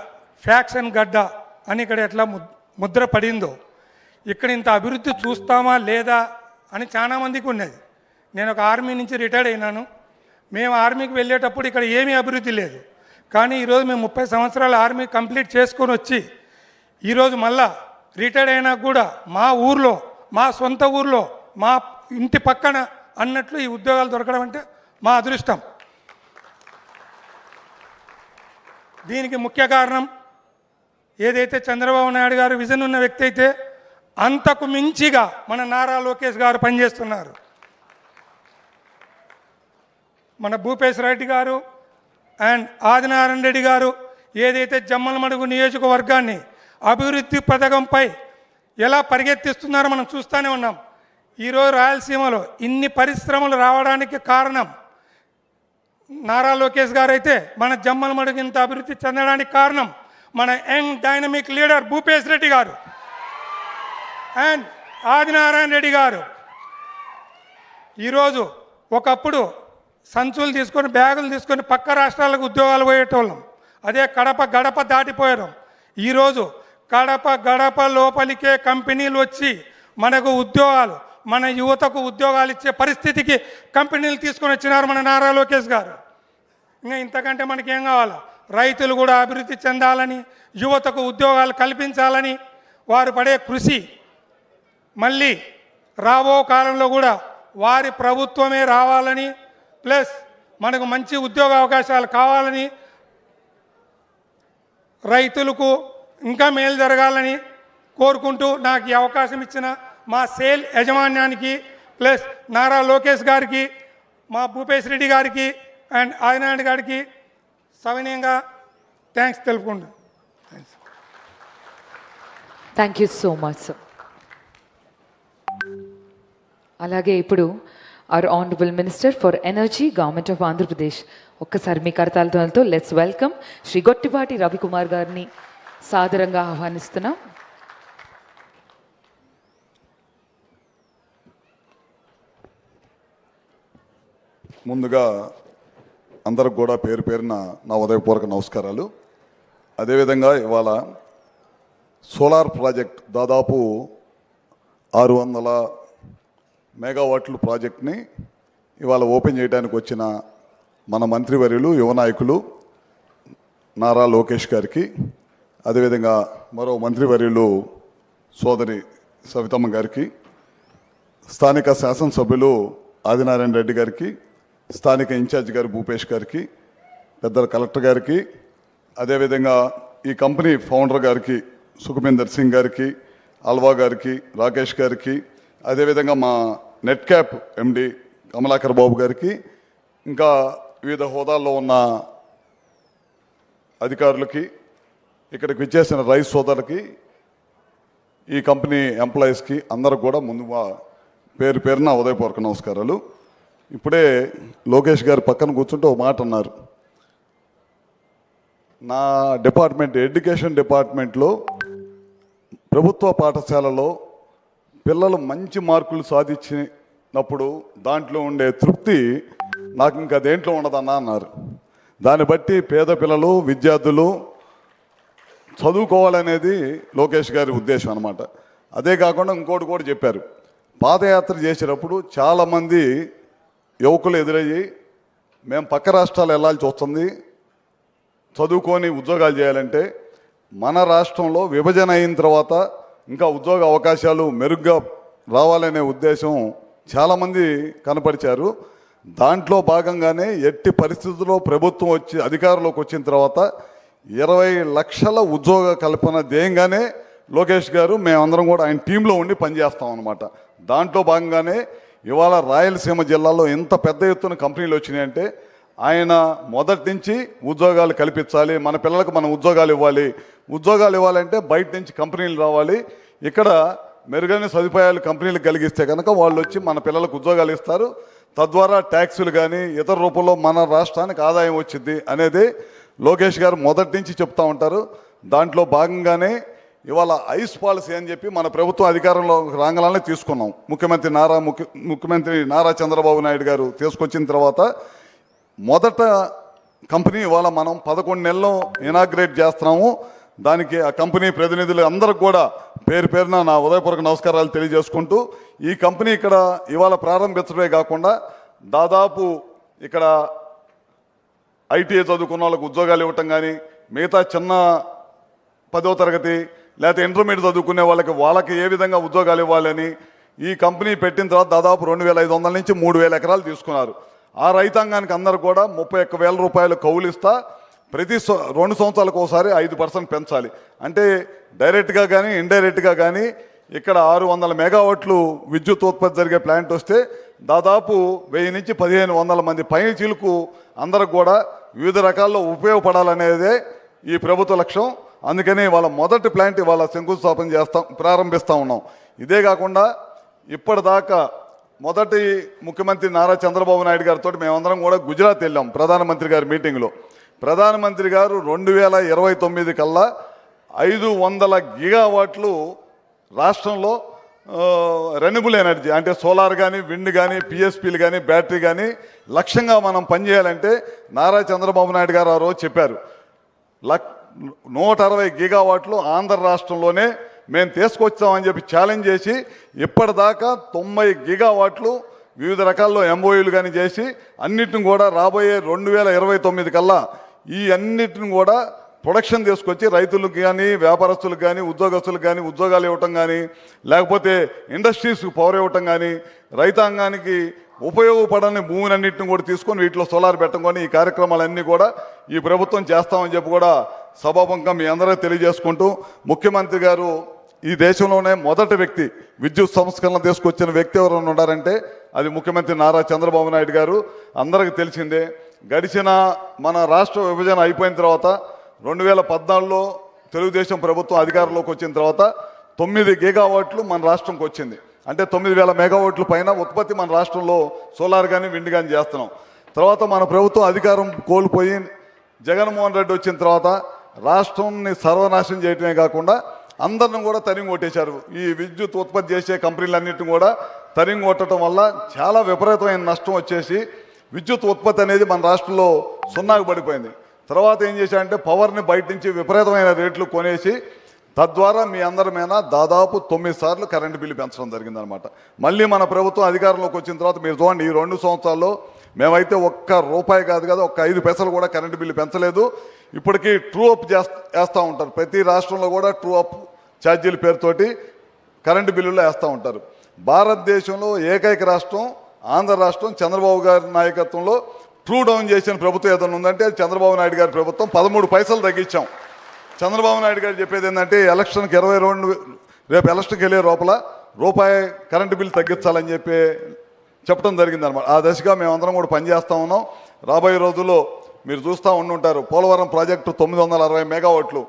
ఫ్యాక్షన్ గడ్డ అని ఇక్కడ ఎట్లా ముద్ర పడిందో, ఇక్కడ ఇంత అభివృద్ధి చూస్తామా లేదా అని చాలామందికి ఉన్నది. నేను ఒక ఆర్మీ నుంచి రిటైర్డ్ అయినాను. మేము ఆర్మీకి వెళ్ళేటప్పుడు ఇక్కడ ఏమీ అభివృద్ధి లేదు. కానీ ఈరోజు మేము 30 సంవత్సరాల ఆర్మీ కంప్లీట్ చేసుకొని వచ్చి ఈరోజు మళ్ళా రిటైర్డ్ అయినా కూడా మా ఊర్లో, మా సొంత ఊర్లో, మా ఇంటి పక్కన అన్నట్లు ఈ ఉద్యోగాలు దొరకడం అంటే మా అదృష్టం. దీనికి ముఖ్య కారణం ఏదైతే చంద్రబాబు నాయుడు గారు విజన్ ఉన్న వ్యక్తి అయితే అంతకు మించిగా మన నారా లోకేష్ గారు పనిచేస్తున్నారు. మన భూపేశ్ రెడ్డి గారు అండ్ ఆదినారాయణ రెడ్డి గారు ఏదైతే జమ్మలమడుగు నియోజకవర్గాన్ని అభివృద్ధి పథకంపై ఎలా పరిగెత్తిస్తున్నారో మనం చూస్తూనే ఉన్నాం. ఈరోజు రాయలసీమలో ఇన్ని పరిశ్రమలు రావడానికి కారణం నారా లోకేష్ గారు అయితే మన జమ్మలమడుగు ఇంత అభివృద్ధి చెందడానికి కారణం మన young dynamic leader Bhupesh Reddy గారు అండ్ ఆదినారాయణ రెడ్డి గారు. ఈరోజు ఒకప్పుడు సంచులు తీసుకొని బ్యాగులు తీసుకొని పక్క రాష్ట్రాలకు ఉద్యోగాలు పోయేటోళ్ళం, అదే కడప గడప దాటిపోయాం. ఈరోజు కడప గడప లోపలికే కంపెనీలు వచ్చి మనకు ఉద్యోగాలు, మన యువతకు ఉద్యోగాలు ఇచ్చే పరిస్థితికి కంపెనీలు తీసుకొని వచ్చినారు మన నారా లోకేష్ గారు. ఇంకా ఇంతకంటే మనకేం కావాలా? రైతులు కూడా అభివృద్ధి చెందాలని, యువతకు ఉద్యోగాలు కల్పించాలని వారు పడే కృషి మళ్ళీ రాబో కాలంలో కూడా వారి ప్రభుత్వమే రావాలని, ప్లస్ మనకు మంచి ఉద్యోగ అవకాశాలు కావాలని, రైతులకు ఇంకా మేలు జరగాలని కోరుకుంటూ నాకు ఈ అవకాశం ఇచ్చిన మా సేల్ యాజమాన్యానికి, ప్లస్ నారా లోకేష్ గారికి, మా భూపేష్ రెడ్డి గారికి అండ్ ఆదినారాయణ గారికి సవినయంగా థ్యాంక్స్ తెలుపుకుంటాను. Thank you so much sir. అలాగే ఇప్పుడు our honourable minister for energy government of Andhra Pradesh, ఒక్కసారి మీ కరతాళతో లెట్స్ వెల్కమ్ శ్రీ గొట్టిపాటి రవికుమార్ గారిని సాదరంగా ఆహ్వానిస్తున్నాం. ముందుగా అందరికి కూడా పేరు పేరున నా ఉదయపూర్వక నమస్కారాలు. అదేవిధంగా ఇవాళ సోలార్ ప్రాజెక్ట్ దాదాపు 600 మెగావాట్ల ప్రాజెక్ట్ని ఇవాళ ఓపెన్ చేయడానికి వచ్చిన మన మంత్రివర్యులు యువ నాయకులు నారా లోకేష్ గారికి, అదేవిధంగా మరో మంత్రివర్యులు సోదరి సవితమ్మ గారికి, స్థానిక శాసనసభ్యులు ఆదినారాయణ రెడ్డి గారికి, స్థానిక ఇన్ఛార్జ్ గారు భూపేష్ గారికి, పెద్దల కలెక్టర్ గారికి, అదేవిధంగా ఈ కంపెనీ ఫౌండర్ గారికి సుఖమేందర్ సింగ్ గారికి, అల్వా గారికి, రాకేష్ గారికి, అదేవిధంగా మా నెట్ క్యాప్ ఎండి కమలాకర్ బాబు గారికి, ఇంకా వివిధ హోదాల్లో ఉన్న అధికారులకి, ఇక్కడికి విచ్చేసిన రైస్ సోదరులకి, ఈ కంపెనీ ఎంప్లాయీస్కి అందరికి కూడా ముందుగా పేరు పేరున ఉదయపూర్వక నమస్కారాలు. ఇప్పుడే లోకేష్ గారు పక్కన కూర్చుంటే ఒక మాట అన్నారు. నా డిపార్ట్మెంట్ ఎడ్యుకేషన్ డిపార్ట్మెంట్లో ప్రభుత్వ పాఠశాలలో పిల్లలు మంచి మార్కులు సాధించినప్పుడు దాంట్లో ఉండే తృప్తి నాకు ఇంకా దేంట్లో ఉండదన్నా అన్నారు. దాన్ని బట్టి పేద పిల్లలు విద్యార్థులు చదువుకోవాలనేది లోకేష్ గారి ఉద్దేశం అన్నమాట. అదే కాకుండా ఇంకోటి కూడా చెప్పారు. పాదయాత్ర చేసేటప్పుడు చాలామంది యువకులు ఎదురయ్యి మేము పక్క రాష్ట్రాలు వెళ్ళాల్సి వస్తుంది, చదువుకొని ఉద్యోగాలు చేయాలంటే మన రాష్ట్రంలో విభజన అయిన తర్వాత ఇంకా ఉద్యోగ అవకాశాలు మెరుగ్గా రావాలనే ఉద్దేశం చాలామంది కనపరిచారు. దాంట్లో భాగంగానే ఎట్టి పరిస్థితుల్లో ప్రభుత్వం వచ్చి అధికారంలోకి వచ్చిన తర్వాత 20 లక్షల ఉద్యోగ కల్పన ధ్యేయంగానే లోకేష్ గారు మేమందరం కూడా ఆయన టీంలో ఉండి పనిచేస్తాం అన్నమాట. దాంట్లో భాగంగానే ఇవాళ రాయలసీమ జిల్లాలో ఎంత పెద్ద ఎత్తున కంపెనీలు వచ్చినాయంటే ఆయన మొదటి నుంచి ఉద్యోగాలు కల్పించాలి, మన పిల్లలకు మనం ఉద్యోగాలు ఇవ్వాలి, ఉద్యోగాలు ఇవ్వాలంటే బయట నుంచి కంపెనీలు రావాలి, ఇక్కడ మెరుగైన సదుపాయాలు కంపెనీలకు కలిగిస్తే కనుక వాళ్ళు వచ్చి మన పిల్లలకు ఉద్యోగాలు ఇస్తారు, తద్వారా ట్యాక్సులు కానీ ఇతర రూపంలో మన రాష్ట్రానికి ఆదాయం వచ్చింది అనేది లోకేష్ గారు మొదటి నుంచి చెప్తూ ఉంటారు. దాంట్లో భాగంగానే ఇవాళ ఐస్ పాలసీ అని చెప్పి మన ప్రభుత్వం అధికారంలో రాగానే తీసుకున్నాం. ముఖ్యమంత్రి నారా చంద్రబాబు నాయుడు గారు తీసుకొచ్చిన తర్వాత మొదట కంపెనీ ఇవాళ మనం 11 నెలల్లో ఇనాగ్రేట్ చేస్తున్నాము. దానికి ఆ కంపెనీ ప్రతినిధులు అందరికి కూడా పేరు పేరున నా ఉదయపూర్వక నమస్కారాలు తెలియజేసుకుంటూ, ఈ కంపెనీ ఇక్కడ ఇవాళ ప్రారంభించడమే కాకుండా దాదాపు ఇక్కడ ఐటీఐ చదువుకున్న వాళ్ళకు ఉద్యోగాలు ఇవ్వటం కానీ, మిగతా చిన్న 10వ తరగతి లేకపోతే ఇంటర్మీడియట్ చదువుకునే వాళ్ళకి ఏ విధంగా ఉద్యోగాలు ఇవ్వాలని ఈ కంపెనీ పెట్టిన తర్వాత దాదాపు 2,500 నుంచి 3,000 ఎకరాలు తీసుకున్నారు. ఆ రైతాంగానికి అందరు కూడా 31,000 రూపాయలు కౌలు ఇస్తా ప్రతి 2 సంవత్సరాలకు ఒకసారి 5% పెంచాలి. అంటే డైరెక్ట్గా కానీ ఇండైరెక్ట్గా కానీ ఇక్కడ 600 మెగావాట్లు విద్యుత్ ఉత్పత్తి జరిగే ప్లాంట్ వస్తే దాదాపు 1000 నుంచి 1,500 మంది పైచీలకు అందరికి కూడా వివిధ రకాల్లో ఉపయోగపడాలనేదే ఈ ప్రభుత్వ లక్ష్యం. అందుకని వాళ్ళ మొదటి ప్లాంట్ ఇవాళ శంకుస్థాపన ప్రారంభిస్తూ ఉన్నాం. ఇదే కాకుండా ఇప్పటిదాకా మొదటి ముఖ్యమంత్రి నారా చంద్రబాబు నాయుడు గారితో మేమందరం కూడా గుజరాత్ వెళ్ళాం ప్రధానమంత్రి గారి మీటింగ్లో. ప్రధానమంత్రి గారు 2029 కల్లా 500 గిగావాట్లు రాష్ట్రంలో రెన్యూబుల్ ఎనర్జీ అంటే సోలార్ కానీ, విండ్ కానీ, పిఎస్పీలు కానీ, బ్యాటరీ కానీ లక్ష్యంగా మనం పనిచేయాలంటే నారా చంద్రబాబు నాయుడు గారు ఆ రోజు చెప్పారు 160 గిగావాట్లు ఆంధ్ర రాష్ట్రంలోనే మేము తీసుకొచ్చామని చెప్పి ఛాలెంజ్ చేసి ఇప్పటిదాకా 90 గిగావాట్లు వివిధ రకాల్లో ఎంఓయూలు కానీ చేసి అన్నిటిని కూడా రాబోయే 2029 కల్లా ఈ అన్నిటిని కూడా ప్రొడక్షన్ తీసుకొచ్చి రైతులకు కానీ, వ్యాపారస్తులకు కానీ, ఉద్యోగస్తులకు కానీ ఉద్యోగాలు ఇవ్వటం కానీ, లేకపోతే ఇండస్ట్రీస్కి పవర్ ఇవ్వటం కానీ, రైతాంగానికి ఉపయోగపడని భూమినన్నింటిని కూడా తీసుకొని వీటిలో సోలార్ పెట్టడం కానీ ఈ కార్యక్రమాలన్నీ కూడా ఈ ప్రభుత్వం చేస్తామని చెప్పి కూడా సభాముఖంగా మీ అందరూ తెలియజేసుకుంటూ, ముఖ్యమంత్రి గారు ఈ దేశంలోనే మొదటి వ్యక్తి విద్యుత్ సంస్కరణ తీసుకొచ్చిన వ్యక్తి ఎవరైనా ఉన్నారంటే అది ముఖ్యమంత్రి నారా చంద్రబాబు నాయుడు గారు. అందరికీ తెలిసిందే. గడిచిన మన రాష్ట్ర విభజన అయిపోయిన తర్వాత 2014లో తెలుగుదేశం ప్రభుత్వం అధికారంలోకి వచ్చిన తర్వాత 9 గిగావాట్లు మన రాష్ట్రంకి వచ్చింది. అంటే 9000 మెగావాట్ల పైన ఉత్పత్తి మన రాష్ట్రంలో సోలార్ కానీ, విండ్ కానీ చేస్తున్నాం. తర్వాత మన ప్రభుత్వం అధికారం కోల్పోయి జగన్మోహన్ రెడ్డి వచ్చిన తర్వాత రాష్ట్రాన్ని సర్వనాశనం చేయటమే కాకుండా అందరిని కూడా తరిమి కొట్టేశారు. ఈ విద్యుత్ ఉత్పత్తి చేసే కంపెనీలన్నింటిని కూడా తరిమి కొట్టడం వల్ల చాలా విపరీతమైన నష్టం వచ్చేసి విద్యుత్ ఉత్పత్తి అనేది మన రాష్ట్రంలో సున్నాకు పడిపోయింది. తర్వాత ఏం చేశారంటే పవర్ని బయట నుంచి విపరీతమైన రేట్లు కొనేసి తద్వారా మీ అందరి మీద దాదాపు 9 సార్లు కరెంటు బిల్లు పెంచడం జరిగిందనమాట. మళ్ళీ మన ప్రభుత్వం అధికారంలోకి వచ్చిన తర్వాత మీరు చూడండి, ఈ 2 సంవత్సరాల్లో మేమైతే ఒక్క రూపాయి కాదు కదా, ఒక్క 5 పైసలు కూడా కరెంటు బిల్లు పెంచలేదు. ఇప్పటికీ ట్రూ అప్ వేస్తూ ఉంటారు. ప్రతి రాష్ట్రంలో కూడా ట్రూ అప్ ఛార్జీల పేరుతోటి కరెంటు బిల్లులో వేస్తూ ఉంటారు. భారతదేశంలో ఏకైక రాష్ట్రం ఆంధ్ర రాష్ట్రం చంద్రబాబు గారి నాయకత్వంలో ట్రూ డౌన్ చేసిన ప్రభుత్వం ఏదైనా ఉందంటే చంద్రబాబు నాయుడు గారి ప్రభుత్వం. 13 పైసలు తగ్గించాం. చంద్రబాబు నాయుడు గారు చెప్పేది ఏంటంటే ఎలక్షన్కి 22 రేపు ఎలక్షన్కి వెళ్ళే లోపల రూపాయి కరెంటు బిల్లు తగ్గించాలని చెప్పడం జరిగిందనమాట. ఆ దశగా మేమందరం కూడా పనిచేస్తూ ఉన్నాం. రాబోయే రోజుల్లో మీరు చూస్తూ ఉండుంటారు, పోలవరం ప్రాజెక్టు 960 మెగావాట్లు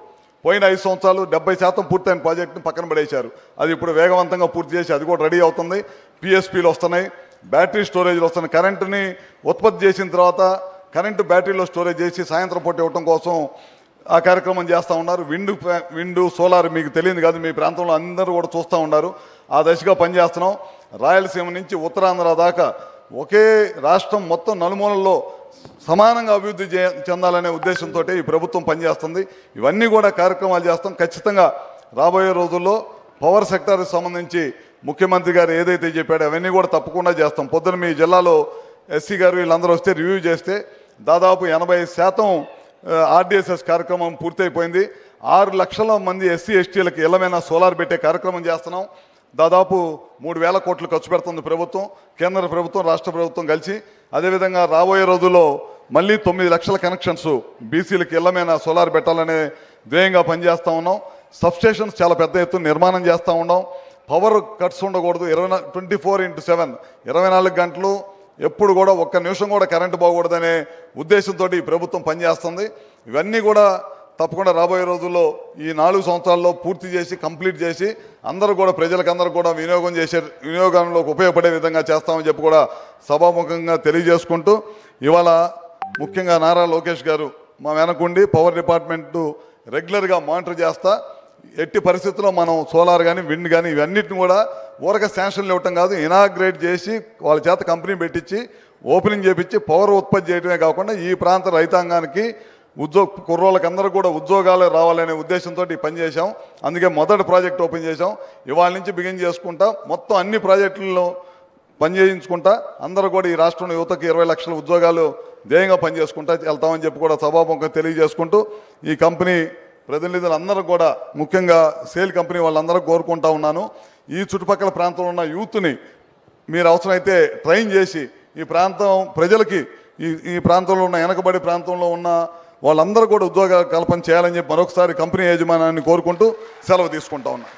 పోయిన 5 సంవత్సరాలు 70% పూర్తయిన ప్రాజెక్టుని పక్కన పడేశారు. అది ఇప్పుడు వేగవంతంగా పూర్తి చేసి అది కూడా రెడీ అవుతుంది. పిఎస్పీలు వస్తున్నాయి, బ్యాటరీ స్టోరేజ్లు వస్తున్నాయి. కరెంటుని ఉత్పత్తి చేసిన తర్వాత కరెంటు బ్యాటరీలో స్టోరేజ్ చేసి సాయంత్రం పూట ఇవ్వటం కోసం ఆ కార్యక్రమం చేస్తూ ఉన్నారు. విండు సోలార్ మీకు తెలియదు కాదు, మీ ప్రాంతంలో అందరూ కూడా చూస్తూ ఉన్నారు. ఆ దశగా పనిచేస్తున్నాం. రాయలసీమ నుంచి ఉత్తరాంధ్ర దాకా ఒకే రాష్ట్రం మొత్తం నలుమూలల్లో సమానంగా అభివృద్ధి చెందాలనే ఉద్దేశంతో ఈ ప్రభుత్వం పనిచేస్తుంది. ఇవన్నీ కూడా కార్యక్రమాలు చేస్తాం. ఖచ్చితంగా రాబోయే రోజుల్లో పవర్ సెక్టార్కి సంబంధించి ముఖ్యమంత్రి గారు ఏదైతే చెప్పాడో అవన్నీ కూడా తప్పకుండా చేస్తాం. పొద్దున మీ జిల్లాలో ఎస్సీ గారు వీళ్ళందరూ వస్తే రివ్యూ చేస్తే దాదాపు 80% ఆర్డీఎస్ఎస్ కార్యక్రమం పూర్తయిపోయింది. 6 లక్షల మంది ఎస్సీ ఎస్టీలకు ఇళ్లమైన సోలార్ పెట్టే కార్యక్రమం చేస్తున్నాం. దాదాపు 3000 కోట్లు ఖర్చు పెడుతుంది ప్రభుత్వం, కేంద్ర ప్రభుత్వం, రాష్ట్ర ప్రభుత్వం కలిసి. అదేవిధంగా రాబోయే రోజుల్లో మళ్ళీ 9 లక్షల కనెక్షన్స్ బీసీలకు ఇళ్లమైన సోలార్ పెట్టాలనే ధ్యేయంగా పనిచేస్తూ ఉన్నాం. సబ్స్టేషన్స్ చాలా పెద్ద ఎత్తున నిర్మాణం చేస్తూ ఉన్నాం. పవర్ కట్స్ ఉండకూడదు. 24/7 24 గంటలు ఎప్పుడు కూడా ఒక్క నిమిషం కూడా కరెంటు పోకూడదనే ఉద్దేశంతో ఈ ప్రభుత్వం పనిచేస్తుంది. ఇవన్నీ కూడా తప్పకుండా రాబోయే రోజుల్లో ఈ 4 సంవత్సరాల్లో పూర్తి చేసి కంప్లీట్ చేసి అందరూ కూడా ప్రజలకందరూ కూడా వినియోగంలోకి ఉపయోగపడే విధంగా చేస్తామని చెప్పి కూడా సభాముఖంగా తెలియజేసుకుంటూ, ఇవాళ ముఖ్యంగా నారా లోకేష్ గారు మా వెనకుండి పవర్ డిపార్ట్మెంటు రెగ్యులర్గా మానిటర్ చేస్తా ఎట్టి పరిస్థితుల్లో మనం సోలార్ కానీ, విండ్ కానీ ఇవన్నిటిని కూడా ఊరక శాంక్షన్లు ఇవ్వటం కాదు, ఇనాగ్రేట్ చేసి వాళ్ళ చేత కంపెనీ పెట్టించి ఓపెనింగ్ చేపించి పవర్ ఉత్పత్తి చేయడమే కాకుండా ఈ ప్రాంత రైతాంగానికి కుర్రోళ్ళకందరూ కూడా ఉద్యోగాలు రావాలనే ఉద్దేశంతో పనిచేసాం. అందుకే మొదటి ప్రాజెక్ట్ ఓపెన్ చేసాం. ఇవాళ నుంచి బిగిన్ చేసుకుంటా మొత్తం అన్ని ప్రాజెక్టుల్లో పనిచేయించుకుంటా అందరూ కూడా ఈ రాష్ట్రంలో యువతకి 20 లక్షల ఉద్యోగాలు ధ్యేయంగా పనిచేసుకుంటా వెళ్తామని చెప్పి కూడా సభాముఖంగా తెలియజేసుకుంటూ, ఈ కంపెనీ ప్రతినిధులందరూ కూడా ముఖ్యంగా సేల్ కంపెనీ వాళ్ళందరూ కోరుకుంటా ఉన్నాను, ఈ చుట్టుపక్కల ప్రాంతంలో ఉన్న యూత్ని మీరు అవసరమైతే ట్రైన్ చేసి ఈ ప్రాంతం ప్రజలకి ఈ ప్రాంతంలో ఉన్న వెనకబడి ప్రాంతంలో ఉన్న వాళ్ళందరూ కూడా ఉద్యోగ కల్పన చేయాలని చెప్పి మరొకసారి కంపెనీ యాజమాన్యాన్ని కోరుకుంటూ సెలవు తీసుకుంటా ఉన్నా.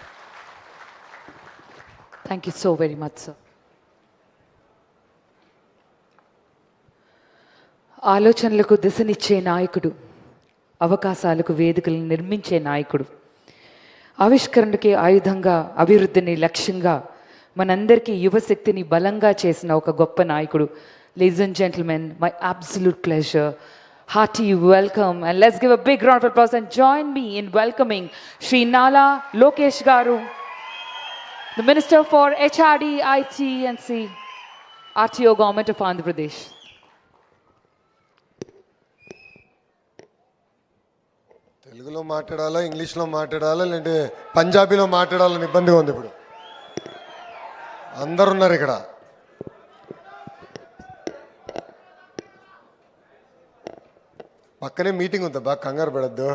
Thank you so very much sir. ఆలోచనలకు దిశనిచ్చే నాయకుడు, అవకాశాలకు వేదికలను నిర్మించే నాయకుడు, ఆవిష్కరణకి ఆయుధంగా అభివృద్ధిని లక్ష్యంగా మనందరికీ యువశక్తిని బలంగా చేసిన ఒక గొప్ప నాయకుడు. Ladies and gentlemen, my absolute pleasure, hearty welcome, and let's give a big round of applause and join me in welcoming Shri Nala Lokesh Garu, the Minister for HRD, IT and C, RTO Government of Andhra Pradesh. తెలుగులో మాట్లాడాలా, ఇంగ్లీష్లో మాట్లాడాలా, లేదంటే పంజాబీలో మాట్లాడాలని ఇబ్బందిగా ఉంది. ఇప్పుడు అందరు ఉన్నారు ఇక్కడ. పక్కనే మీటింగ్ ఉంది, బాగా కంగారు పడద్దు.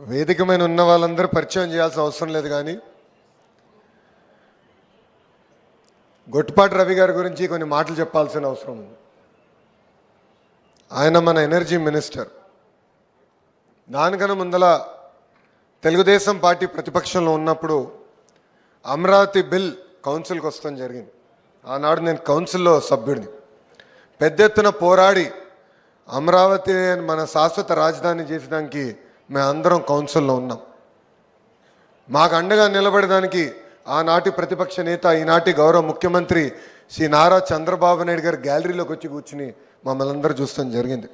వేదిక మీద ఉన్న వాళ్ళందరూ పరిచయం చేయాల్సిన అవసరం లేదు, కానీ గొట్టిపాటి రవి గారి గురించి కొన్ని మాటలు చెప్పాల్సిన అవసరం ఉంది. ఆయన మన ఎనర్జీ మినిస్టర్. దానికన్నా ముందల తెలుగుదేశం పార్టీ ప్రతిపక్షంలో ఉన్నప్పుడు అమరావతి బిల్ కౌన్సిల్కి వస్తాం జరిగింది. ఆనాడు నేను కౌన్సిల్లో సభ్యుడిని. పెద్ద ఎత్తున పోరాడి అమరావతి మన శాశ్వత రాజధాని చేసేదానికి మేమందరం కౌన్సిల్లో ఉన్నాం. మాకు అండగా నిలబడడానికి ఆనాటి ప్రతిపక్ష నేత, ఈనాటి గౌరవ ముఖ్యమంత్రి శ్రీ నారా చంద్రబాబు నాయుడు గారు గ్యాలరీలోకి వచ్చి కూర్చుని మమ్మల్ని అందరూ చూస్తాం జరిగింది.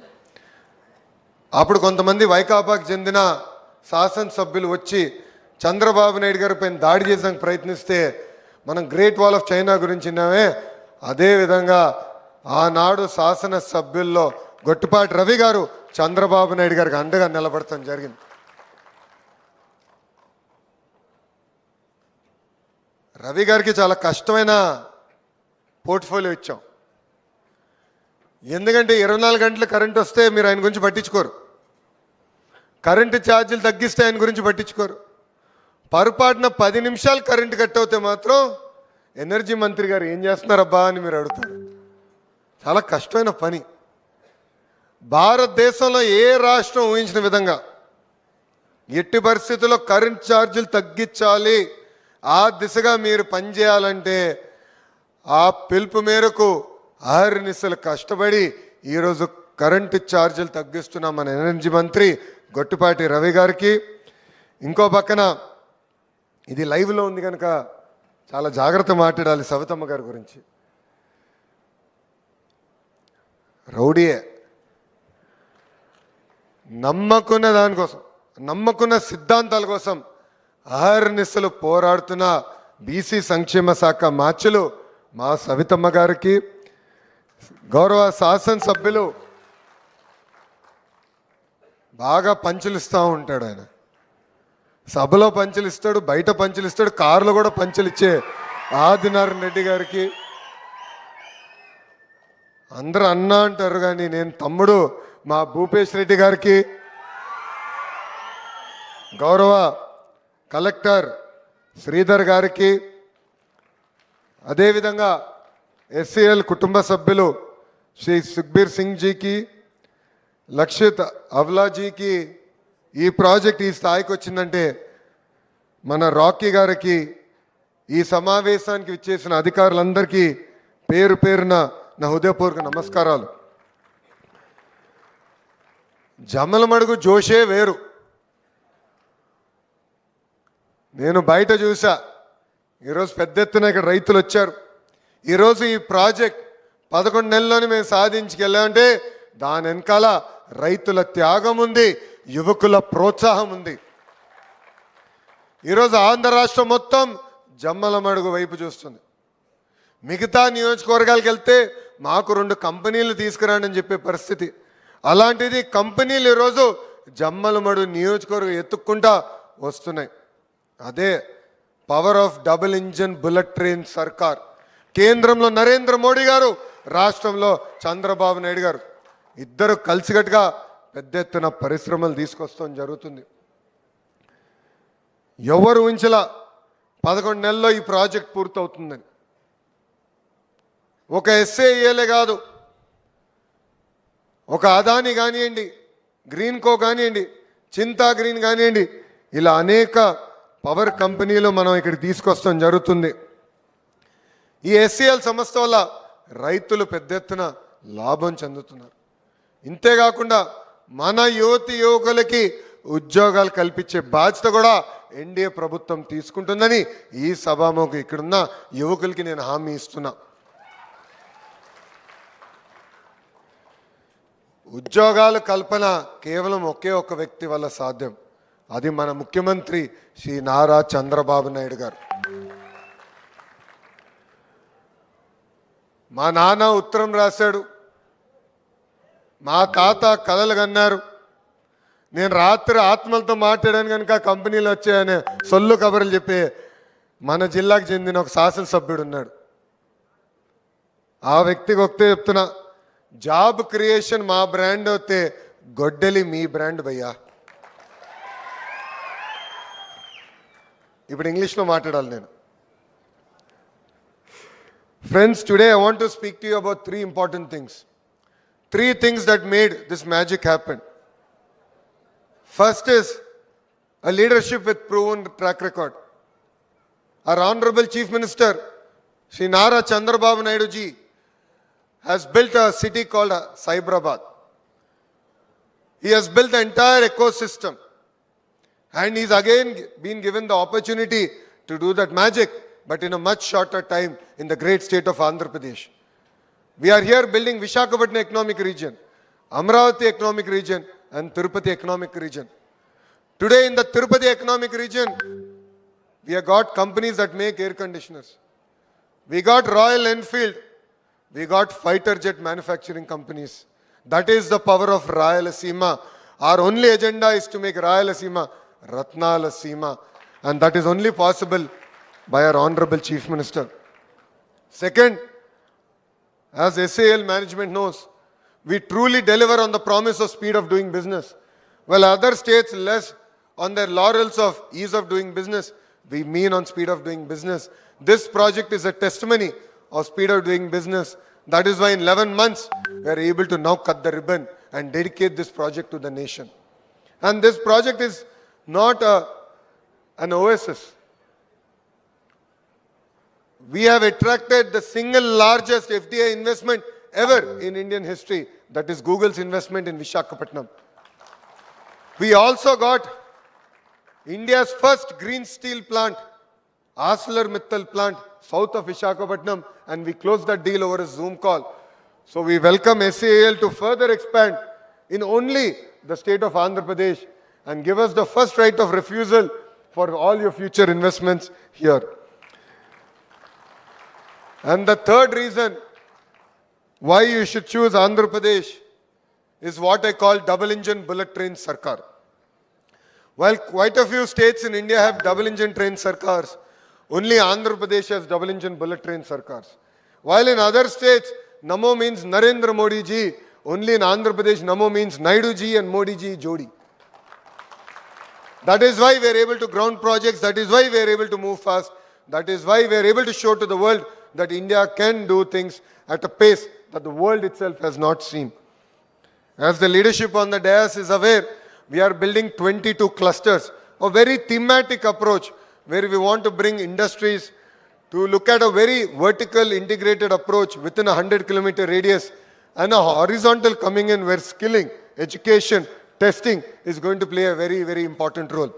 అప్పుడు కొంతమంది వైకాపాకు చెందిన శాసనసభ్యులు వచ్చి చంద్రబాబు నాయుడు గారి పైన దాడి చేసేందుకు ప్రయత్నిస్తే మనం గ్రేట్ వాల్ ఆఫ్ చైనా గురించి విన్నామే. అదేవిధంగా ఆనాడు శాసనసభ్యుల్లో గొట్టిపాటి రవి గారు చంద్రబాబు నాయుడు గారికి అండగా నిలబడటం జరిగింది. రవి గారికి చాలా కష్టమైన పోర్ట్ఫోలియో ఇచ్చాం. ఎందుకంటే 24 గంటలు కరెంట్ వస్తే మీరు ఆయన గురించి పట్టించుకోరు, కరెంటు ఛార్జీలు తగ్గిస్తే ఆయన గురించి పట్టించుకోరు. పొరపాటున 10 నిమిషాలు కరెంటు కట్ అవుతే మాత్రం ఎనర్జీ మంత్రి గారు ఏం చేస్తున్నారబ్బా అని మీరు అడుగుతారు. చాలా కష్టమైన పని. భారతదేశంలో ఏ రాష్ట్రం ఊహించిన విధంగా ఎట్టి పరిస్థితుల్లో కరెంట్ ఛార్జీలు తగ్గించాలి, ఆ దిశగా మీరు పనిచేయాలంటే ఆ పిలుపు మేరకు ఆహర్నిశలు కష్టపడి ఈరోజు కరెంటు ఛార్జీలు తగ్గిస్తున్న మన ఎనర్జీ మంత్రి గొట్టిపాటి రవి గారికి, ఇంకో పక్కన ఇది లైవ్లో ఉంది కనుక చాలా జాగ్రత్త మాట్లాడాలి సవితమ్మ గారి గురించి. రౌడీయే, నమ్మకున్న దానికోసం, నమ్మకున్న సిద్ధాంతాల కోసం అహర్నిశలు పోరాడుతున్న బీసీ సంక్షేమ శాఖ మార్చులు మా సవితమ్మ గారికి, గౌరవ శాసనసభ్యులు బాగా పంచులు ఇస్తూ ఉంటాడు. ఆయన సభలో పంచులు ఇస్తాడు, బయట పంచులు ఇస్తాడు, కారులో కూడా పంచులు ఇచ్చే ఆదినారాయణ రెడ్డి గారికి. అందరూ అన్న అంటారు కానీ నేను తమ్ముడు మా భూపేష్ రెడ్డి గారికి, గౌరవ కలెక్టర్ శ్రీధర్ గారికి, అదేవిధంగా ఎస్సీఎల్ కుటుంబ సభ్యులు శ్రీ సుఖ్బీర్ సింగ్ జీకి, లక్షిత్ అవలాజీకి, ఈ ప్రాజెక్ట్ ఈ స్థాయికి వచ్చిందంటే మన రాకీ గారికి, ఈ సమావేశానికి విచ్చేసిన అధికారులందరికీ పేరు పేరున నా హృదయపూర్వక నమస్కారాలు. జమ్మలమడుగు జోషే వేరు. నేను బయట చూసా, ఈరోజు పెద్ద ఎత్తున ఇక్కడ రైతులు వచ్చారు. ఈరోజు ఈ ప్రాజెక్ట్ 11 నెలల్లోనే మేము సాధించుకెళ్ళామంటే దాని వెనకాల రైతుల త్యాగం ఉంది, యువకుల ప్రోత్సాహం ఉంది. ఈరోజు ఆంధ్ర రాష్ట్రం మొత్తం జమ్మలమడుగు వైపు చూస్తుంది. మిగతా నియోజకవర్గాలకు వెళ్తే మాకు 2 కంపెనీలు తీసుకురండి అని చెప్పే పరిస్థితి. అలాంటిది కంపెనీలు ఈరోజు జమ్మలమడుగు నియోజకవర్గం ఎత్తుక్కుంటా వస్తున్నాయి. అదే power of double engine bullet train సర్కార్. కేంద్రంలో నరేంద్ర మోడీ గారు, రాష్ట్రంలో చంద్రబాబు నాయుడు గారు ఇద్దరు కలిసికట్టుగా పెద్ద ఎత్తున పరిశ్రమలు తీసుకొస్తాం జరుగుతుంది. ఎవరు ఊహించలా 11 నెలల్లో ఈ ప్రాజెక్ట్ పూర్తవుతుందని. ఒక ఎస్ఏఏలే కాదు, ఒక అదాని కానివ్వండి, గ్రీన్ కో కానివ్వండి, చింతా గ్రీన్ కానివ్వండి, ఇలా అనేక పవర్ కంపెనీలు మనం ఇక్కడ తీసుకొస్తాం జరుగుతుంది. ఈ ఎస్సీఎల్ సంస్థ వల్ల రైతులు పెద్ద ఎత్తున లాభం చెందుతున్నారు. ఇంతేకాకుండా మన యువకులకి ఉద్యోగాలు కల్పించే బాధ్యత కూడా ఎన్డీఏ ప్రభుత్వం తీసుకుంటుందని ఈ సభాముఖం ఇక్కడున్న యువకులకి నేను హామీ ఇస్తున్నా. ఉద్యోగాల కల్పన కేవలం ఒకే ఒక్క వ్యక్తి వల్ల సాధ్యం. అది మన ముఖ్యమంత్రి శ్రీ నారా చంద్రబాబు నాయుడు గారు. మా నాన్న ఉత్తరం రాశాడు, మా తాత కలలు కన్నారు, నేను రాత్రి ఆత్మలతో మాట్లాడాను కనుక కంపెనీలు వచ్చాయనే సొల్లు కబుర్లు చెప్పే మన జిల్లాకు చెందిన ఒక శాసనసభ్యుడు ఉన్నాడు. ఆ వ్యక్తికి ఒకటే చెప్తున్నా, జాబ్ క్రియేషన్ మా బ్రాండ్ అయితే గొడ్డలి మీ బ్రాండ్ భయ్యా. ఇప్పుడు ఇంగ్లీష్లో మాట్లాడాలి నేను. Friends, today I want to speak to you about three important things. Three things that made this magic happen. First is a leadership with proven track record. Our Honorable Chief Minister, Shri Nara Chandrababu Naidu ji, has built a city called Cyberabad. He has built the entire ecosystem. And he's again been given the opportunity to do that magic, but in a much shorter time in the great state of Andhra Pradesh. We are here building Visakhapatnam economic region, Amravati economic region, and Tirupati economic region. Today in the Tirupati economic region, we have got companies that make air conditioners. We got Royal Enfield. We got fighter jet manufacturing companies. That is the power of Rayalaseema. Our only agenda is to make Rayalaseema Ratnalasema, and that is only possible by our Honorable Chief Minister. Second, as SAL management knows, we truly deliver on the promise of speed of doing business. While other states less on their laurels of ease of doing business, we mean on speed of doing business. This project is a testimony of speed of doing business. That is why in 11 months, we are able to now cut the ribbon and dedicate this project to the nation. And this project is not an oasis. We have attracted the single largest FDI investment ever in Indian history. That is Google's investment in Visakhapatnam. We also got India's first green steel plant, ArcelorMittal plant, south of Visakhapatnam, and we closed that deal over a Zoom call. So we welcome SAL to further expand in only the state of Andhra Pradesh and give us the first right of refusal for all your future investments here. And the third reason why you should choose Andhra Pradesh is what I call double engine bullet train Sarkar. While quite a few states in India have double engine train Sarkars, only Andhra Pradesh has double engine bullet train Sarkars. While in other states, Namo means Narendra Modi ji, only in Andhra Pradesh, Namo means Naidu ji and Modi ji Jodi. That is why we are able to ground projects. That is why we are able to move fast. That is why we are able to show to the world that India can do things at a pace that the world itself has not seen. As the leadership on the dais is aware, we are building 22 clusters, a very thematic approach where we want to bring industries to look at a very vertical integrated approach within a 100-kilometer radius and a horizontal coming in where skilling, education, testing is going to play a very, very important role.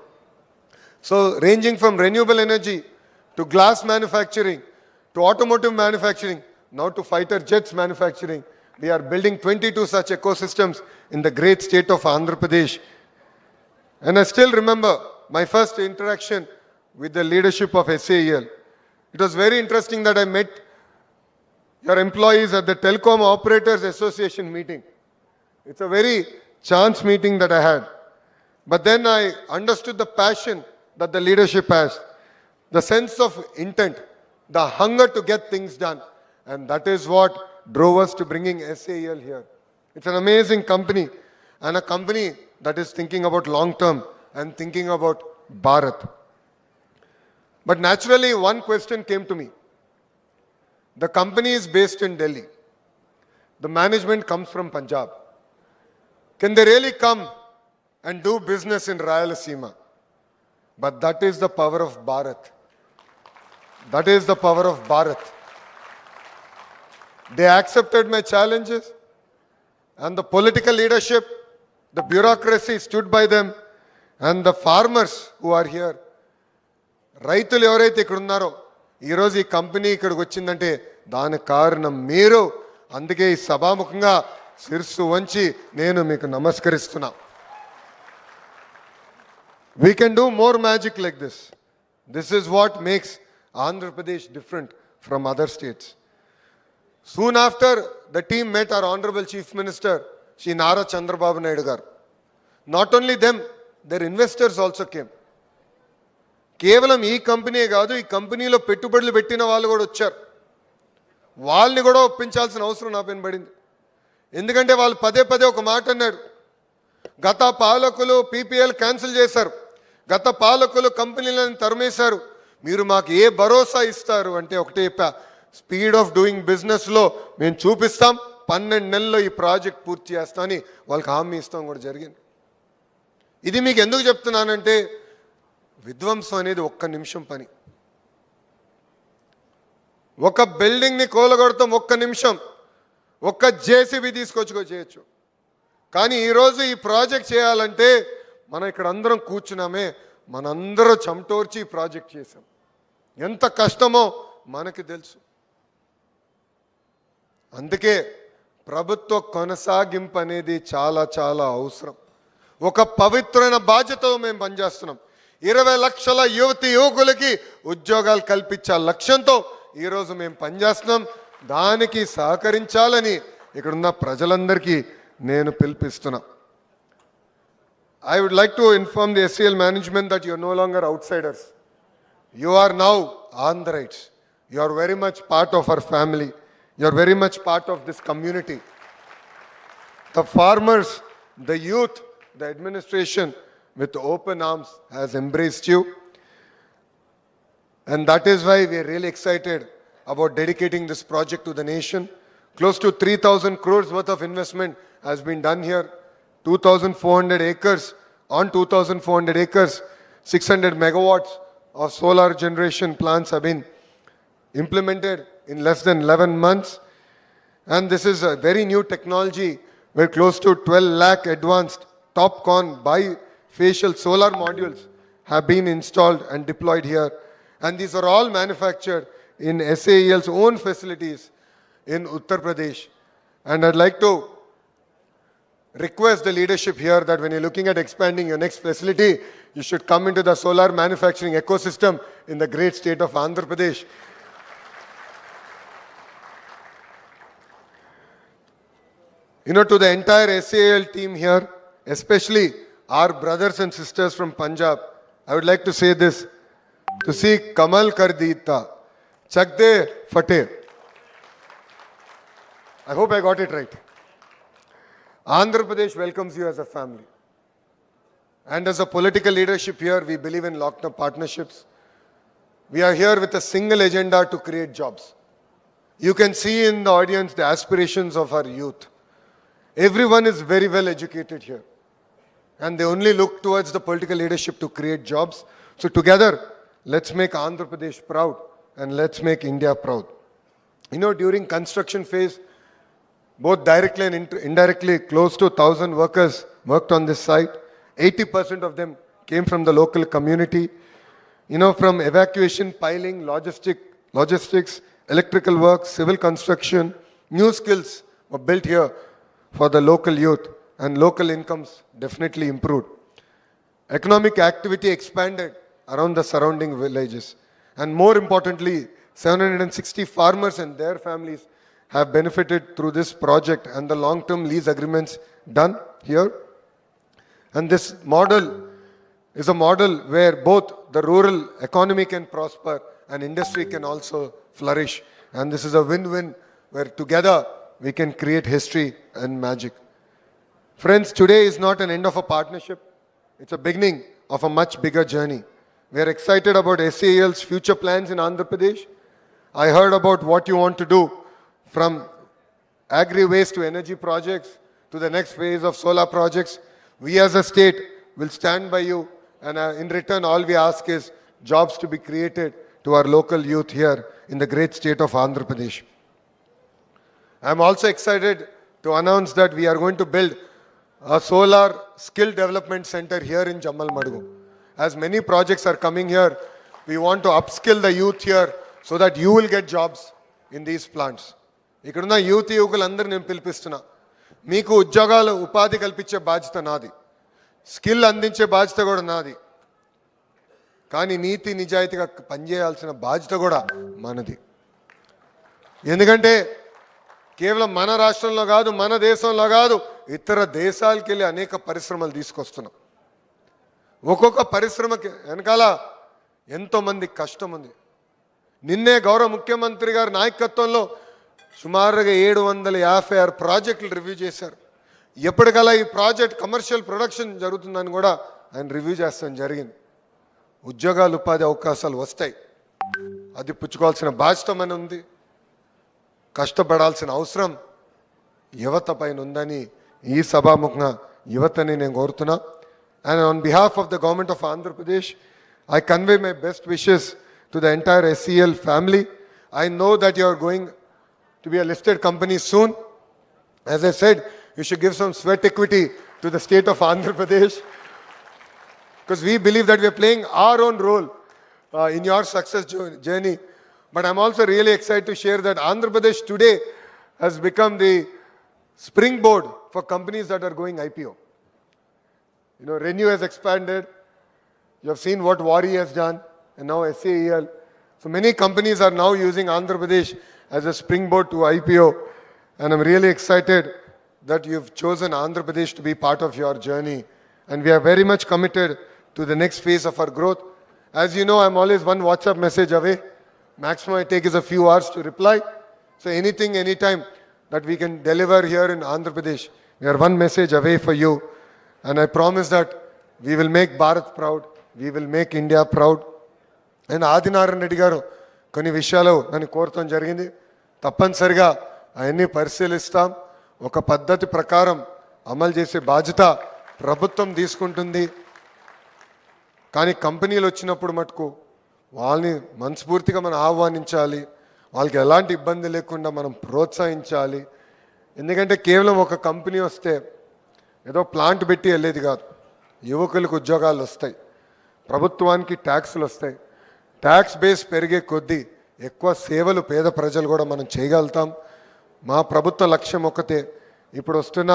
So ranging from renewable energy to glass manufacturing, to automotive manufacturing, now to fighter jets manufacturing, we are building 22 such ecosystems in the great state of Andhra Pradesh. And I still remember my first interaction with the leadership of SAL. It was very interesting that I met your employees at the Telecom Operators Association meeting. It's a very chance meeting that I had. But then I understood the passion that the leadership has, the sense of intent, the hunger to get things done. And that is what drove us to bringing SAL here. It's an amazing company and a company that is thinking about long term and thinking about Bharat. But naturally, one question came to me. The company is based in Delhi. The management comes from Punjab. Can they really come and do business in Rayalaseema? But that is the power of Bharat. That is the power of Bharat. They accepted my challenges. and the political leadership, the bureaucracy stood by them, and the farmers who are here. రైతులు ఎవరైతే ఇక్కడ ఉన్నారో ఈరోజు ఈ కంపెనీ ఇక్కడికి వచ్చిందంటే దానికి కారణం మీరు. అందుకే ఈ సభాముఖంగా శిరస్సు వంచి నేను మీకు నమస్కరిస్తున్నా. We can do more magic like this. This is what makes Andhra Pradesh different from other states. Soon after, the team met our Honorable Chief Minister, Shri Nara Chandrababu Naidu garu. Not only them, their investors also came. కేవలం ఈ కంపెనీ కాదు, ఈ కంపెనీలో పెట్టుబడులు పెట్టిన వాళ్ళు కూడా వచ్చారు. వాళ్ళని కూడా ఒప్పించాల్సిన అవసరం నా పైన పడింది. ఎందుకంటే వాళ్ళు పదే పదే ఒక మాట అన్నాడు, గత పాలకులు పీపీఎల్ క్యాన్సిల్ చేశారు, గత పాలకులు కంపెనీలను తరిమేశారు, మీరు మాకు ఏ భరోసా ఇస్తారు అంటే ఒకటే స్పీడ్ ఆఫ్ డూయింగ్ బిజినెస్లో మేము చూపిస్తాం, 12 నెలల్లో ఈ ప్రాజెక్ట్ పూర్తి చేస్తామని వాళ్ళకి హామీ ఇస్తాం కూడా జరిగింది. ఇది మీకు ఎందుకు చెప్తున్నానంటే విధ్వంసం అనేది ఒక్క నిమిషం పని. ఒక బిల్డింగ్ని కూలగొడతాం ఒక్క నిమిషం, ఒక్క జేసీబీ తీసుకొచ్చుకో చేయొచ్చు. కానీ ఈరోజు ఈ ప్రాజెక్ట్ చేయాలంటే మనం ఇక్కడ అందరం కూర్చున్నామే, మనందరూ చెమటోర్చి ఈ ప్రాజెక్ట్ చేసాం. ఎంత కష్టమో మనకి తెలుసు. అందుకే ప్రభుత్వ కొనసాగింపు అనేది చాలా చాలా అవసరం. ఒక పవిత్రమైన బాధ్యతతో మేము పనిచేస్తున్నాం. 20 లక్షల యువకులకి ఉద్యోగాలు కల్పించే లక్ష్యంతో ఈరోజు మేము పనిచేస్తున్నాం. దానికి సహకరించాలని ఇక్కడున్న ప్రజలందరికీ నేను పిలిపిస్తున్నా. I would like to inform the SCL management that you are no longer outsiders. You are now Andhrites. You are very much part of our family. You are very much part of this community. The farmers, the youth, the administration with open arms has embraced you. And that is why we are really excited about dedicating this project to the nation. Close to 3,000 crores worth of investment has been done here. 2,400 acres, on 2,400 acres, 600 megawatts of solar generation plants have been implemented in less than 11 months. And this is a very new technology where close to 12 lakh advanced TOPCon bifacial solar modules have been installed and deployed here. And these are all manufactured in SAEL's own facilities in Uttar Pradesh. And I'd like to request the leadership here that when you're looking at expanding your next facility, you should come into the solar manufacturing ecosystem in the great state of Andhra Pradesh. You know, to the entire SAL team here, especially our brothers and sisters from Punjab, I would like to say this. To see Kamal kar deeta, chakde fate. I hope I got it right. Andhra Pradesh welcomes you as a family. And as a political leadership here, we believe in locked-up partnerships. We are here with a single agenda to create jobs. You can see in the audience the aspirations of our youth. Everyone is very well educated here. And they only look towards the political leadership to create jobs. So together, let's make Andhra Pradesh proud and let's make India proud. You know, during construction phase, both directly and indirectly, close to 1,000 workers worked on this site. 80% of them came from the local community. You know, from evacuation, piling, logistics, electrical work, civil construction, new skills were built here for the local youth, and local incomes definitely improved. Economic activity expanded around the surrounding villages. And more importantly, 760 farmers and their families have benefited through this project and the long-term lease agreements done here. And this model is a model where both the rural economy can prosper and industry can also flourish. And this is a win-win where together we can create history and magic. Friends, today is not an end of a partnership. It's a beginning of a much bigger journey. We are excited about SAL's future plans in Andhra Pradesh. I heard about what you want to do, from agri-waste to energy projects to the next phase of solar projects. We as a state will stand by you, and in return all we ask is jobs to be created to our local youth here in the great state of Andhra Pradesh. I'm also excited to announce that we are going to build a solar skill development center here in Jammal Madugu. As many projects are coming here, we want to upskill the youth here so that you will get jobs in these plants. ఇక్కడున్న యూత్ యువకులందరూ నేను పిలిపిస్తున్నా, మీకు ఉద్యోగాలు ఉపాధి కల్పించే బాధ్యత నాది, స్కిల్ అందించే బాధ్యత కూడా నాది, కానీ నీతి నిజాయితీగా పనిచేయాల్సిన బాధ్యత కూడా మనది. ఎందుకంటే కేవలం మన రాష్ట్రంలో కాదు, మన దేశంలో కాదు, ఇతర దేశాలకు వెళ్ళి అనేక పరిశ్రమలు తీసుకొస్తున్నాం. ఒక్కొక్క పరిశ్రమకి వెనకాల ఎంతోమంది కష్టం ఉంది. నిన్నే గౌరవ ముఖ్యమంత్రి గారి నాయకత్వంలో సుమారుగా 756 ప్రాజెక్టులు రివ్యూ చేశారు. ఎప్పటికల్లా ఈ ప్రాజెక్ట్ కమర్షియల్ ప్రొడక్షన్ జరుగుతుందని కూడా ఆయన రివ్యూ చేస్తాం జరిగింది. ఉద్యోగాలు ఉపాధి అవకాశాలు వస్తాయి, అది పుచ్చుకోవాల్సిన బాధ్యత మన ఉంది, కష్టపడాల్సిన అవసరం యువత పైన ఉందని ఈ సభాముఖంగా యువతని నేను కోరుతున్నా. And on behalf of the government of Andhra Pradesh I convey my best wishes to the entire SCL family. I know that you are going to be a listed company soon. As I said, you should give some sweat equity to the state of Andhra Pradesh, because we believe that we are playing our own role in your success journey. But I'm also really excited to share that Andhra Pradesh today has become the springboard for companies that are going IPO. You know, Renew has expanded. You have seen what Wari has done, and now SAEL. So many companies are now using Andhra Pradesh as a springboard to IPO, and I'm really excited that you've chosen Andhra Pradesh to be part of your journey, and we are very much committed to the next phase of our growth. As you know, I'm always one WhatsApp message away. Maximum I take is a few hours to reply. So anything, anytime that we can deliver here in Andhra Pradesh, we are one message away for you, and I promise that we will make Bharat proud. We will make India proud. And Adinarayana Reddy గారు కొన్ని విషయాలు నన్ను కోరటం జరిగింది. తప్పనిసరిగా అవన్నీ పరిశీలిస్తాం. ఒక పద్ధతి ప్రకారం అమలు చేసే బాధ్యత ప్రభుత్వం తీసుకుంటుంది. కానీ కంపెనీలు వచ్చినప్పుడు మటుకు వాళ్ళని మనస్ఫూర్తిగా మనం ఆహ్వానించాలి, వాళ్ళకి ఎలాంటి ఇబ్బంది లేకుండా మనం ప్రోత్సహించాలి. ఎందుకంటే కేవలం ఒక కంపెనీ వస్తే ఏదో ప్లాంట్ పెట్టి వెళ్ళేది కాదు. యువకులకు ఉద్యోగాలు వస్తాయి, ప్రభుత్వానికి ట్యాక్సులు వస్తాయి. ట్యాక్స్ బేస్ పెరిగే కొద్దీ ఎక్కువ సేవలు పేద ప్రజలు కూడా మనం చేయగలుగుతాం. మా ప్రభుత్వ లక్ష్యం ఒకటే, ఇప్పుడు వస్తున్న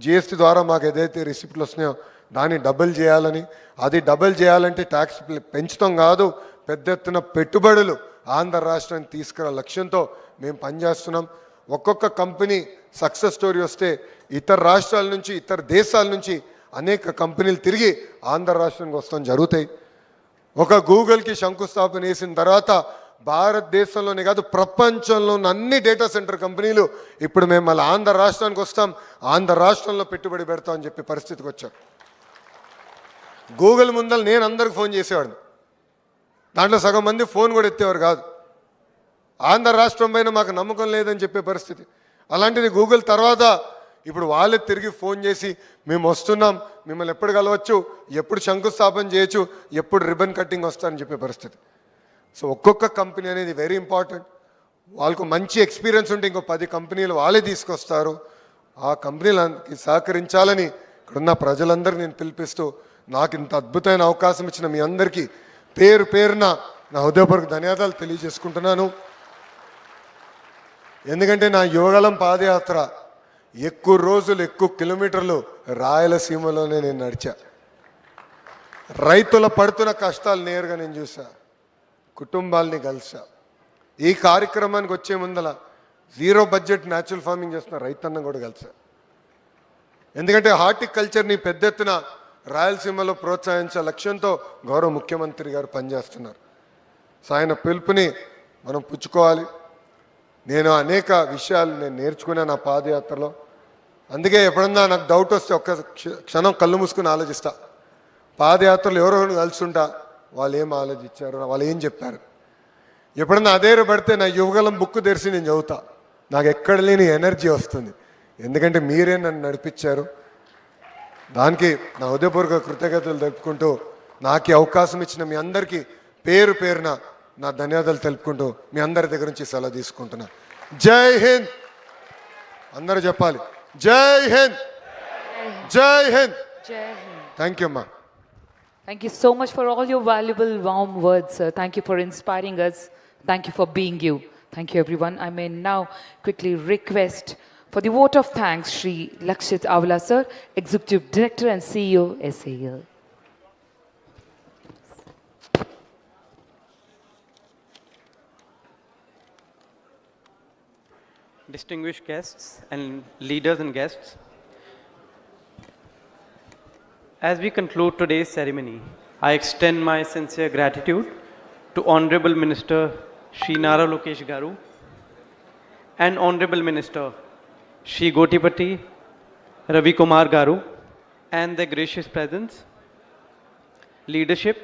జిఎస్టీ ద్వారా మాకు ఏదైతే రిసిప్ట్లు వస్తున్నాయో దాన్ని డబుల్ చేయాలని. అది డబుల్ చేయాలంటే ట్యాక్స్ పెంచడం కాదు, పెద్ద ఎత్తున పెట్టుబడులు ఆంధ్ర రాష్ట్రానికి తీసుకురా లక్ష్యంతో మేము పనిచేస్తున్నాం. ఒక్కొక్క కంపెనీ సక్సెస్ స్టోరీ వస్తే ఇతర రాష్ట్రాల నుంచి, ఇతర దేశాల నుంచి అనేక కంపెనీలు తిరిగి ఆంధ్ర రాష్ట్రానికి వస్తాం జరుగుతాయి. ఒక గూగుల్కి శంకుస్థాపన వేసిన తర్వాత భారతదేశంలోనే కాదు ప్రపంచంలో ఉన్న అన్ని డేటా సెంటర్ కంపెనీలు ఇప్పుడు మేము మళ్ళీ ఆంధ్ర రాష్ట్రానికి వస్తాం, ఆంధ్ర రాష్ట్రంలో పెట్టుబడి పెడతామని చెప్పి పరిస్థితికి వచ్చాం. గూగుల్ ముందర నేను అందరికి ఫోన్ చేసేవాడిని, దాంట్లో సగం మంది ఫోన్ కూడా ఎత్తేవారు కాదు. ఆంధ్ర రాష్ట్రం పైన మాకు నమ్మకం లేదని చెప్పే పరిస్థితి. అలాంటిది గూగుల్ తర్వాత ఇప్పుడు వాళ్ళే తిరిగి ఫోన్ చేసి మేము వస్తున్నాం, మిమ్మల్ని ఎప్పుడు కలవచ్చు, ఎప్పుడు శంకుస్థాపన చేయొచ్చు, ఎప్పుడు రిబన్ కట్టింగ్ వస్తారని చెప్పే పరిస్థితి. సో ఒక్కొక్క కంపెనీ అనేది వెరీ ఇంపార్టెంట్. వాళ్ళకు మంచి ఎక్స్పీరియన్స్ ఉంటే ఇంకో 10 కంపెనీలు వాళ్ళే తీసుకొస్తారు. ఆ కంపెనీలకి సహకరించాలని ఇక్కడున్న ప్రజలందరినీ నేను పిలిపిస్తూ, నాకు ఇంత అద్భుతమైన అవకాశం ఇచ్చిన మీ అందరికీ పేరు పేరున నా హృదయపూర్వక ధన్యవాదాలు తెలియజేసుకుంటున్నాను. ఎందుకంటే నా యువగలం పాదయాత్ర ఎక్కువ రోజులు, ఎక్కువ కిలోమీటర్లు రాయలసీమలోనే నేను నడిచా. రైతుల పడుతున్న కష్టాలు నేరుగా నేను చూసా, కుటుంబాలని కలిసా. ఈ కార్యక్రమానికి వచ్చే ముందల 0 బడ్జెట్ న్యాచురల్ ఫార్మింగ్ చేస్తున్న రైతన్న కూడా కలిసా. ఎందుకంటే హార్టికల్చర్ని పెద్ద ఎత్తున రాయలసీమలో ప్రోత్సహించే లక్ష్యంతో గౌరవ ముఖ్యమంత్రి గారు పనిచేస్తున్నారు. సో ఆయన పిలుపుని మనం పుచ్చుకోవాలి. నేను అనేక విషయాలు నేను నేర్చుకున్నా నా పాదయాత్రలో. అందుకే ఎప్పుడన్నా నాకు డౌట్ వస్తే ఒక్క క్షణం కళ్ళు మూసుకుని ఆలోచిస్తా. పాదయాత్రలో ఎవరెవరు కలుసుంటా, వాళ్ళు ఏం ఆలోచించారు, వాళ్ళు ఏం చెప్పారు. ఎప్పుడన్నా అదే పడితే నా యువగలం బుక్ తెరిచి నేను చదువుతా. నాకు ఎక్కడ లేని ఎనర్జీ వస్తుంది, ఎందుకంటే మీరే నన్ను నడిపించారు. దానికి నా హృదయపూర్వక కృతజ్ఞతలు తెలుపుకుంటూ, నాకు అవకాశం ఇచ్చిన మీ అందరికీ పేరు పేరున నా ధన్యవాదాలు తెలుపుకుంటూ మీ అందరి దగ్గర నుంచి సెలవు తీసుకుంటున్నా. జై హింద్. అందరూ చెప్పాలి. జై హింద్, జై Hind. Jai Hind. Thank you అమ్మా. Thank you so much for all your valuable, warm words, sir. Thank you for inspiring us. Thank you for being you. Thank you, everyone. I may now quickly request for the vote of thanks, Shri Lakshit Avala, sir, Executive Director and CEO, SAL. Distinguished guests and leaders and guests, as we conclude today's ceremony, I extend my sincere gratitude to Honorable Minister Shri Nara Lokesh Garu and Honorable Minister Shri Gotipati Ravi Kumar Garu and their gracious presence, leadership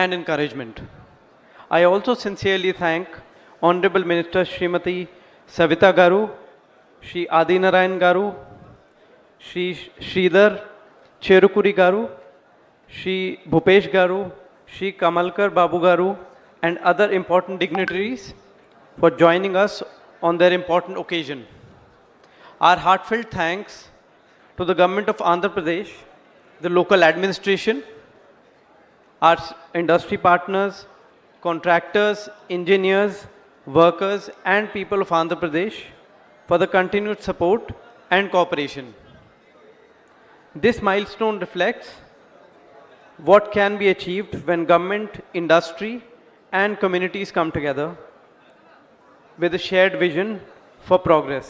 and encouragement. I also sincerely thank Honorable Minister Srimati Savita Garu, Shri Adinarayan Garu, Shri Sridhar Cherukuri Garu, Shri Bhupesh Garu, Shri Kamalkar Babu Garu, and other important dignitaries for joining us on their important occasion. Our heartfelt thanks to the Government of Andhra Pradesh, the local administration, our industry partners, contractors, engineers, workers, and people of Andhra Pradesh for the continued support and cooperation. This milestone reflects what can be achieved when government, industry, and communities come together with a shared vision for progress.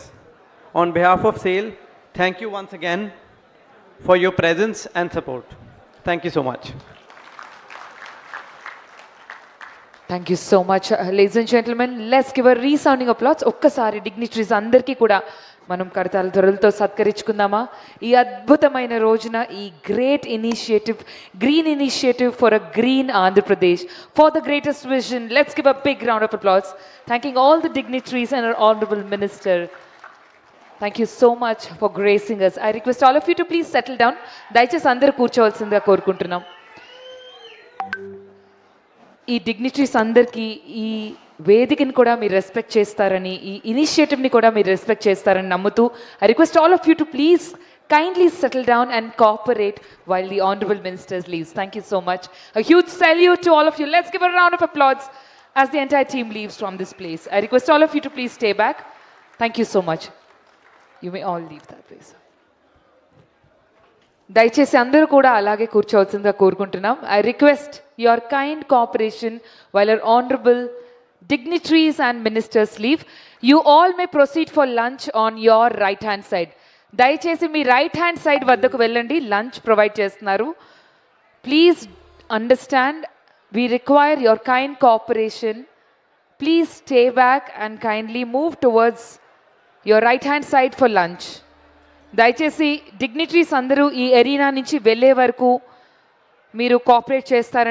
On behalf of SAIL, thank you once again for your presence and support. Thank you so much. Thank you so much, ladies and gentlemen. Let's give a resounding applause. ఒక్కసారి డిగ్నిటరీస్ అందరికీ కూడా మనం కడతాల ధరలతో సత్కరించుకుందామా? ఈ అద్భుతమైన రోజున ఈ great initiative, green initiative for a green Andhra Pradesh, for the greatest vision. Let's give a big round of applause, thanking all the dignitaries and hour honourable minister. Thank you so much for gracing us. I request all of you to please settle down. దయచేసి అందరూ కూర్చోవలసిందిగా కోరుకుంటున్నాం. ఈ డిగ్నిటరీస్ అందరికీ ఈ వేదికని కూడా మీరు రెస్పెక్ట్ చేస్తారని, ఈ ఇనిషియేటివ్ని కూడా మీరు రెస్పెక్ట్ చేస్తారని నమ్ముతూ I request all of you to please kindly settle down and cooperate while the honorable ministers leaves. Thank you so much. A huge salute to all of you. Let's give a round of applause as the entire team leaves from this place. I request all of you to please stay back. Thank you so much. You may all leave that way, sir. దయచేసి అందరూ కూడా అలాగే కూర్చోవలసిందిగా కోరుకుంటున్నాం. I request your kind cooperation while our honourable dignitaries and ministers leave. You all may proceed for lunch on your right hand side. దయచేసి మీ రైట్ హ్యాండ్ సైడ్ వద్దకు వెళ్ళండి, లంచ్ ప్రొవైడ్ చేస్తున్నారు. Please understand, we require your kind cooperation. Please stay back and kindly move towards your right hand side for lunch. దయచేసి డిగ్నిటరీస్ అందరూ ఈ ఎరీనా నుంచి వెళ్ళే వరకు మీరు కోఆపరేట్ చేస్తారని